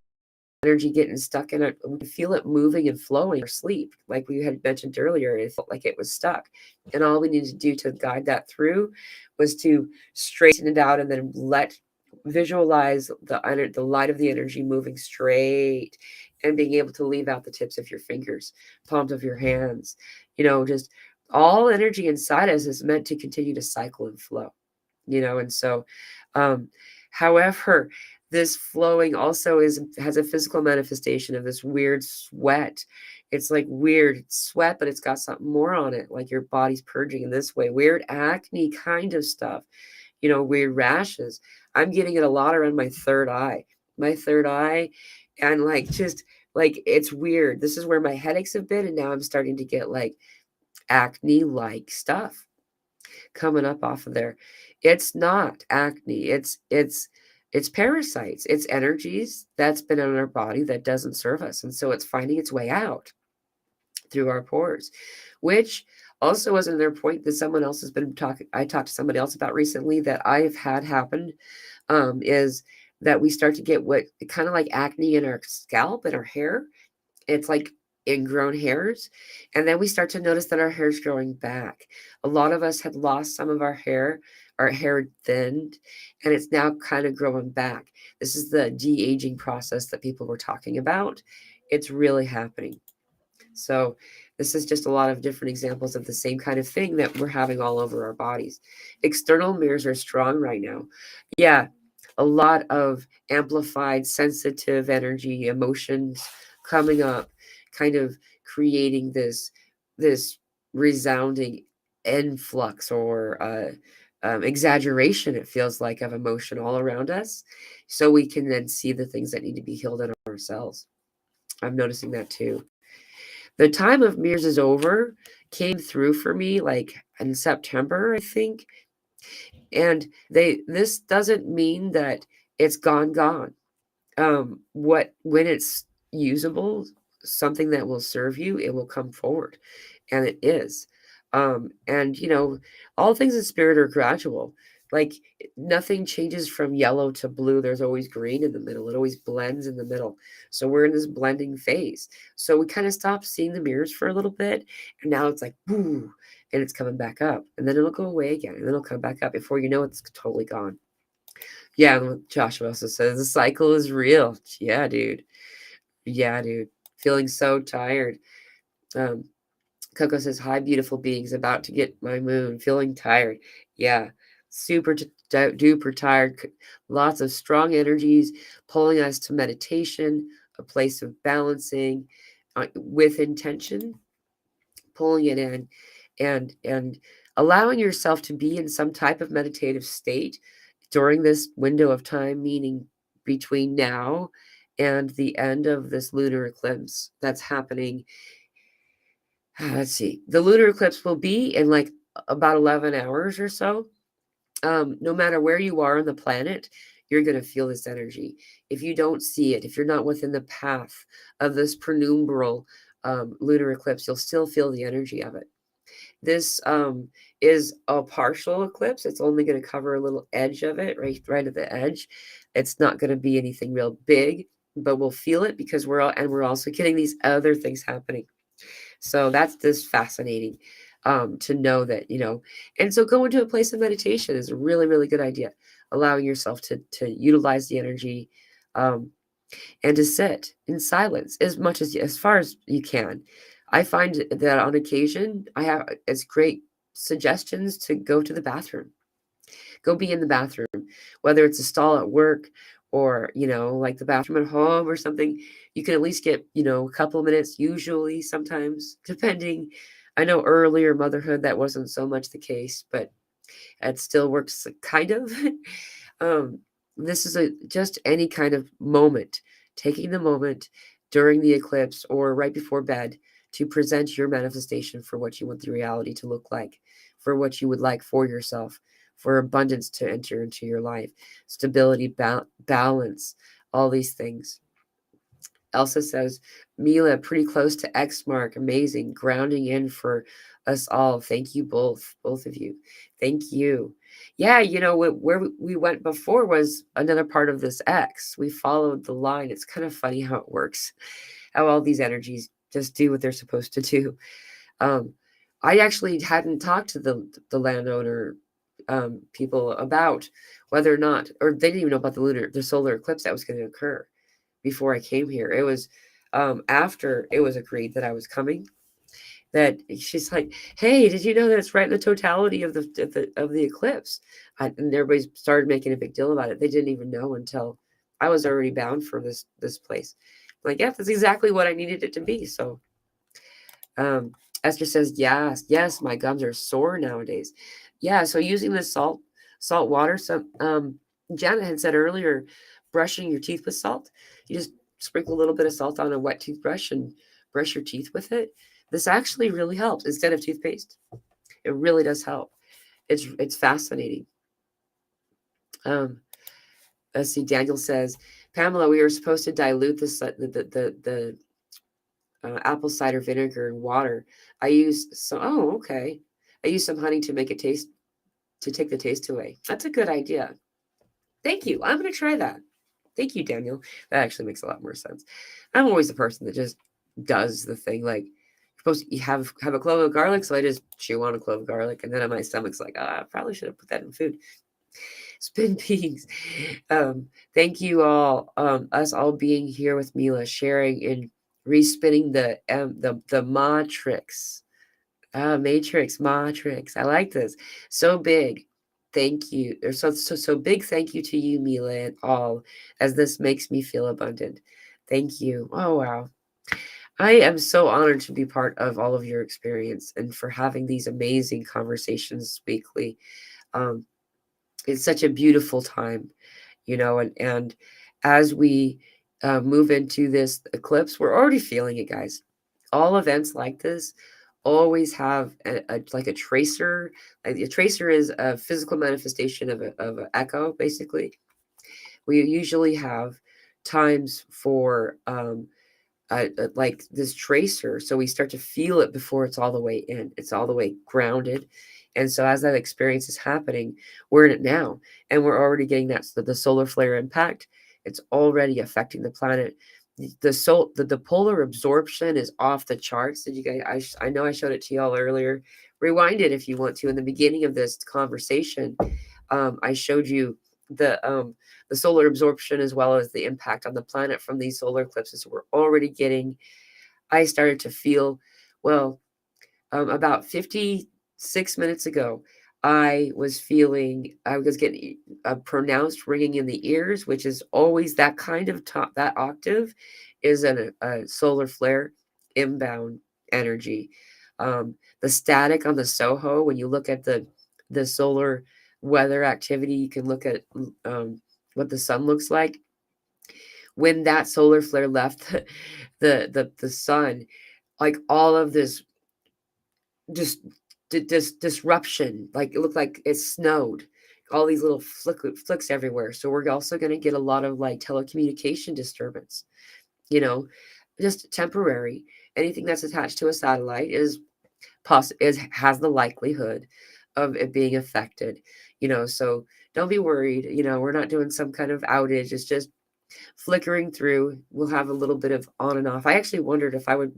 energy getting stuck in it. We feel it moving and flowing in our sleep. Like we had mentioned earlier, it felt like it was stuck. And all we needed to do to guide that through was to straighten it out and then visualize the light of the energy moving straight and being able to leave out the tips of your fingers, palms of your hands, just all energy inside us is meant to continue to cycle and flow, and so um however, this flowing also has a physical manifestation of this weird sweat. It's like weird sweat, but it's got something more on it, like your body's purging in this way. Weird acne kind of stuff, weird rashes. I'm getting it a lot around my third eye. My third eye, and like just like it's weird. This is where my headaches have been, and now I'm starting to get like acne like stuff coming up off of there. It's not acne. It's parasites. It's energies that's been in our body that doesn't serve us. And so it's finding its way out through our pores, which also was another point that someone else has been talking. I talked to somebody else about recently that I've had happen, is that we start to get what kind of like acne in our scalp and our hair. It's like ingrown hairs. And then we start to notice that our hair's growing back. A lot of us had lost some of our hair thinned, and it's now kind of growing back. This is the de-aging process that people were talking about. It's really happening. So this is just a lot of different examples of the same kind of thing that we're having all over our bodies. External mirrors are strong right now. Yeah, a lot of amplified, sensitive energy, emotions coming up, kind of creating this resounding influx or exaggeration, it feels like, of emotion all around us. So we can then see the things that need to be healed in ourselves. I'm noticing that too. The time of mirrors is over came through for me like in September, I think. And this doesn't mean that it's gone. What when it's usable, something that will serve you, it will come forward, and it is. And all things in spirit are gradual. Like nothing changes from yellow to blue. There's always green in the middle. It always blends in the middle. So we're in this blending phase. So we kind of stopped seeing the mirrors for a little bit, and now it's like boo, and it's coming back up, and then it'll go away again, and then it'll come back up. Before you know it, it's totally gone. Yeah, and what Joshua also says, the cycle is real. Yeah, dude. Yeah, dude. Feeling so tired. Um, Coco says, hi, beautiful beings. About to get my moon. Feeling tired. Yeah, super duper tired. Lots of strong energies pulling us to meditation, a place of balancing with intention, pulling it in and allowing yourself to be in some type of meditative state during this window of time, meaning between now and the end of this lunar eclipse that's happening. Let's see. The lunar eclipse will be in like about 11 hours or so. No matter where you are on the planet, you're going to feel this energy. If you don't see it, if you're not within the path of this penumbral lunar eclipse, you'll still feel the energy of it. This is a partial eclipse. It's only going to cover a little edge of it, right at the edge. It's not going to be anything real big, but we'll feel it because we're also getting these other things happening. So that's just fascinating. to know that, and so go into a place of meditation is a really, really good idea. Allowing yourself to utilize the energy, um, and to sit in silence as far as you can. I find that on occasion, I have it's great suggestions to go to the bathroom. Go be in the bathroom, whether it's a stall at work or, like the bathroom at home or something. You can at least get, a couple of minutes, usually, sometimes, depending. I know earlier motherhood, that wasn't so much the case, but it still works kind of. um, this is just any kind of moment, taking the moment during the eclipse or right before bed to present your manifestation for what you want the reality to look like, for what you would like for yourself, for abundance to enter into your life, stability, balance, all these things. Elsa says, Mila, pretty close to X mark. Amazing. Grounding in for us all. Thank you both of you. Thank you. Yeah, where we went before was another part of this X. We followed the line. It's kind of funny how it works, how all these energies just do what they're supposed to do. Um, I actually hadn't talked to the landowner people about whether or not, or they didn't even know about the solar eclipse that was going to occur before I came here. It was after it was agreed that I was coming, that she's like, "Hey, did you know that it's right in the totality of the eclipse?" And everybody started making a big deal about it. They didn't even know until I was already bound for this place. I'm like, yeah, that's exactly what I needed it to be. So, um, Esther says, yes, yes, my gums are sore nowadays. Yeah, so using the salt water. So, Janet had said earlier, brushing your teeth with salt. You just sprinkle a little bit of salt on a wet toothbrush and brush your teeth with it. This actually really helps instead of toothpaste. It really does help. It's fascinating. Um, let's see. Daniel says, Pamela, we were supposed to dilute the apple cider vinegar and water. I use some. Oh, okay. I use some honey to make it taste to take the taste away. That's a good idea. Thank you. I'm gonna try that. Thank you, Daniel. That actually makes a lot more sense. I'm always the person that just does the thing. Like, you're supposed to have a clove of garlic, so I just chew on a clove of garlic, and then my stomach's like, I probably should have put that in food. Spin peas. Thank you all. Us all being here with Mila, sharing and respinning the matrix. Matrix. I like this. So big. Thank you. Or so big thank you to you, Mila, and all, as this makes me feel abundant. Thank you. Oh wow. I am so honored to be part of all of your experience and for having these amazing conversations weekly. Um, it's such a beautiful time, and as we move into this eclipse, we're already feeling it, guys. All events like this always have like a tracer. Like a tracer is a physical manifestation of an echo, basically. We usually have times for like this tracer, so we start to feel it before it's all the way in, it's all the way grounded. And so as that experience is happening, we're in it now, and we're already getting the solar flare impact. It's already affecting the planet. The polar absorption is off the charts. Did you guys, I know I showed it to y'all earlier. Rewind it if you want to. In the beginning of this conversation, I showed you the um the solar absorption as well as the impact on the planet from these solar eclipses. We're already getting, I started to feel, well, about 56 minutes ago, I was getting a pronounced ringing in the ears, which is always that kind of top, that octave is a solar flare inbound energy. The static on the Soho, when you look at the solar weather activity, you can look at what the sun looks like. When that solar flare left the sun, like all of this just this disruption, like it looked like it snowed, all these little flicks everywhere. So we're also going to get a lot of like telecommunication disturbance, you know just temporary. Anything that's attached to a satellite has the likelihood of it being affected, so don't be worried. We're not doing some kind of outage. It's just flickering through. We'll have a little bit of on and off. I actually wondered if I would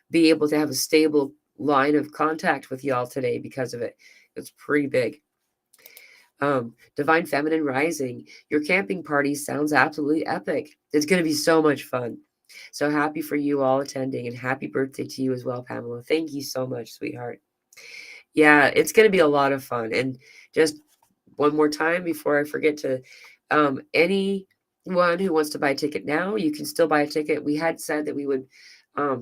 be able to have a stable line of contact with y'all today because of it. It's pretty big. Divine Feminine Rising, your camping party sounds absolutely epic. It's going to be so much fun. So happy for you all attending, and happy birthday to you as well, Pamela. Thank you so much, sweetheart. Yeah, it's going to be a lot of fun. And just one more time before I forget to, anyone who wants to buy a ticket now, you can still buy a ticket. We had said that we would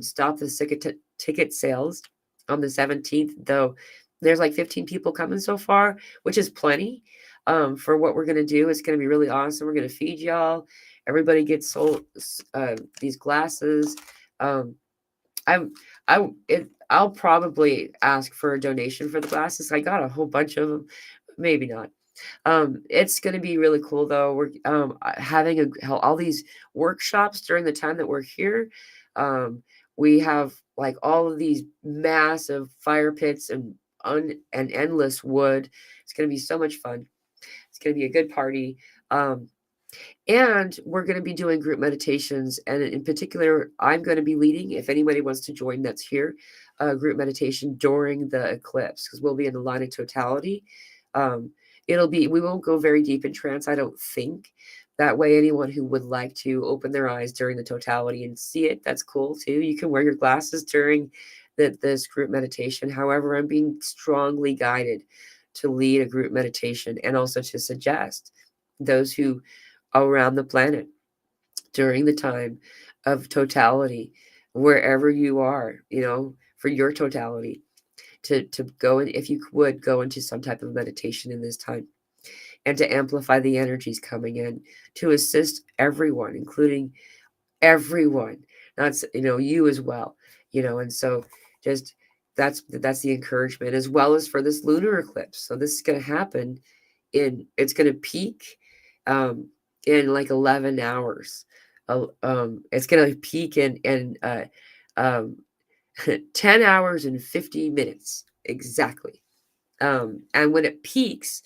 stop the ticket sales on the 17th, though there's like 15 people coming so far, which is plenty for what we're going to do. It's going to be really awesome. We're going to feed y'all. Everybody gets sold these glasses. Um, I'm I'll probably ask for a donation for the glasses. I got a whole bunch of them. Maybe not. It's going to be really cool though. We're having all these workshops during the time that we're here. Um, we have like all of these massive fire pits and endless wood. It's going to be so much fun. It's going to be a good party. Um, and we're going to be doing group meditations. And in particular, I'm going to be leading, if anybody wants to join that's here, group meditation during the eclipse, because we'll be in the line of totality. Um, we won't go very deep in trance, I don't think. That way, anyone who would like to open their eyes during the totality and see it, that's cool too. You can wear your glasses during this group meditation. However, I'm being strongly guided to lead a group meditation and also to suggest those who around the planet during the time of totality, wherever you are, for your totality, to go in, if you would go into some type of meditation in this time and to amplify the energies coming in to assist everyone, including everyone, not you as well, and so just that's the encouragement, as well as for this lunar eclipse. So this is going to happen it's going to peak um in like 11 hours. It's going to peak in um 10 hours and 50 minutes exactly. And when it peaks,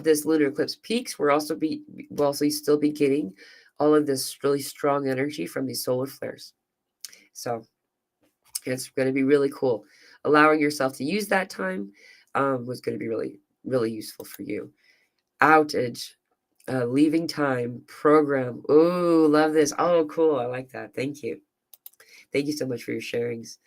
this lunar eclipse peaks, we'll also still be getting all of this really strong energy from these solar flares. So it's going to be really cool. Allowing yourself to use that time was going to be really, really useful for you. Outage, leaving time, program. Oh, love this. Oh, cool. I like that. Thank you. Thank you so much for your sharings.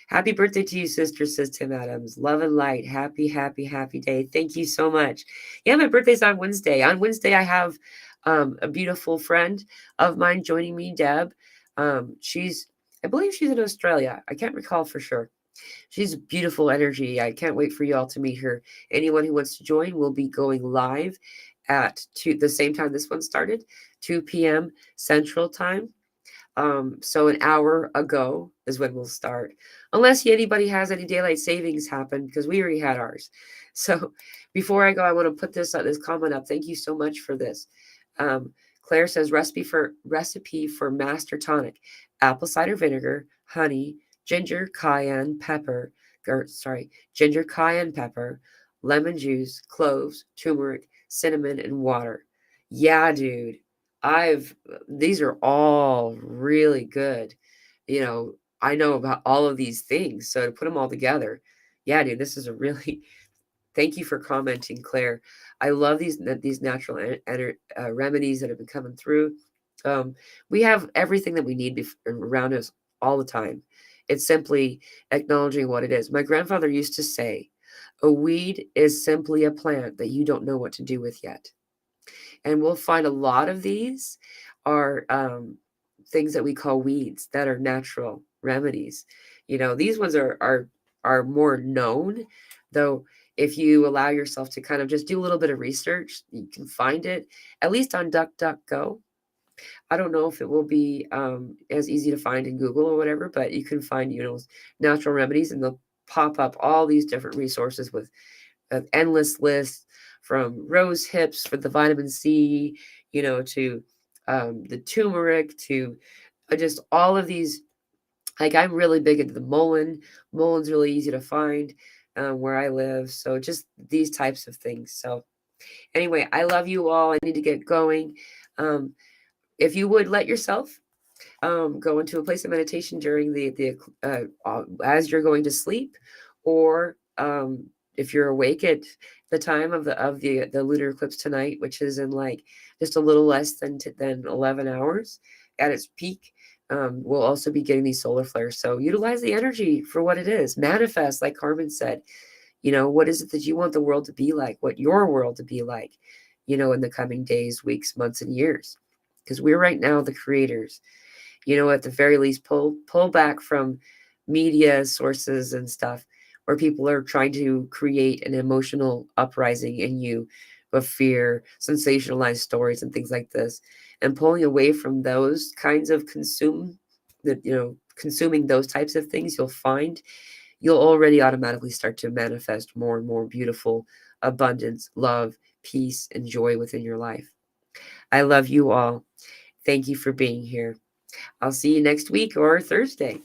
Happy birthday to you, sister, says Tim Adams. Love and light. Happy, happy, happy day. Thank you so much. Yeah, my birthday's on Wednesday. On Wednesday, I have a beautiful friend of mine joining me, Deb. I believe she's in Australia. I can't recall for sure. She's beautiful energy. I can't wait for you all to meet her. Anyone who wants to join will be going live at the same time this one started, 2 p.m. Central Time. So an hour ago is when we'll start, unless anybody has any daylight savings happen, because we already had ours. So before I go, I want to put this comment up. Thank you so much for this. Claire says recipe for master tonic: apple cider vinegar, honey, ginger, cayenne pepper, ginger, cayenne pepper, lemon juice, cloves, turmeric, cinnamon, and water. Yeah, dude. These are all really good. I know about all of these things. So to put them all together, yeah, dude, this is a really, thank you for commenting, Claire. I love these natural remedies that have been coming through. We have everything that we need around us all the time. It's simply acknowledging what it is. My grandfather used to say, a weed is simply a plant that you don't know what to do with yet. And we'll find a lot of these are things that we call weeds that are natural remedies. These ones are more known, though. If you allow yourself to kind of just do a little bit of research, you can find it at least on DuckDuckGo. I don't know if it will be as easy to find in Google or whatever, but you can find natural remedies, and they'll pop up all these different resources with an endless list, from rose hips for the vitamin C, to the turmeric, to just all of these. Like, I'm really big into the mullein. Mulleine's really easy to find where I live. So just these types of things. So anyway, I love you all. I need to get going. If you would let yourself go into a place of meditation during as you're going to sleep, or if you're awake at the time of the lunar eclipse tonight, which is in like just a little less than 11 hours at its peak. We'll also be getting these solar flares. So utilize the energy for what it is. Manifest, like Carmen said. What is it that you want the world to be like? What your world to be like? In the coming days, weeks, months, and years. Because we're right now the creators. At the very least, pull back from media sources and stuff where people are trying to create an emotional uprising in you of fear, sensationalized stories and things like this, and pulling away from those kinds of consuming those types of things. You'll already automatically start to manifest more and more beautiful abundance, love, peace, and joy within your life. I love you all. Thank you for being here. I'll see you next week or Thursday.